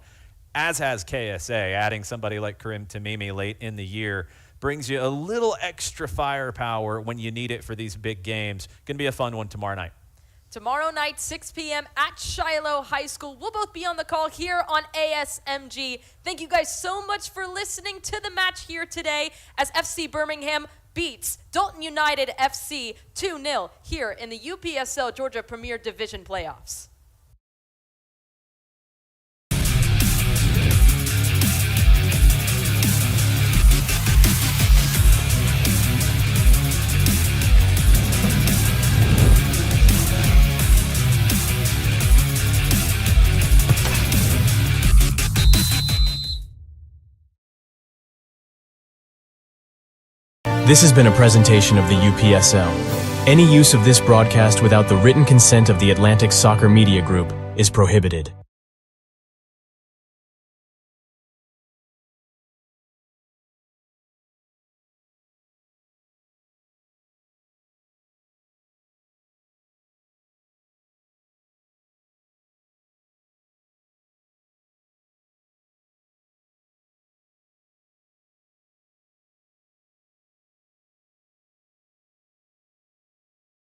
as has KSA, adding somebody like Karim Tamimi late in the year. Brings you a little extra firepower when you need it for these big games. Going to be a fun one tomorrow night. Tomorrow night, 6 p.m. at Shiloh High School. We'll both be on the call here on ASMG. Thank you guys so much for listening to the match here today as FC Birmingham beats Dalton United FC 2-0 here in the UPSL Georgia Premier Division playoffs. This has been a presentation of the UPSL. Any use of this broadcast without the written consent of the Atlantic Soccer Media Group is prohibited.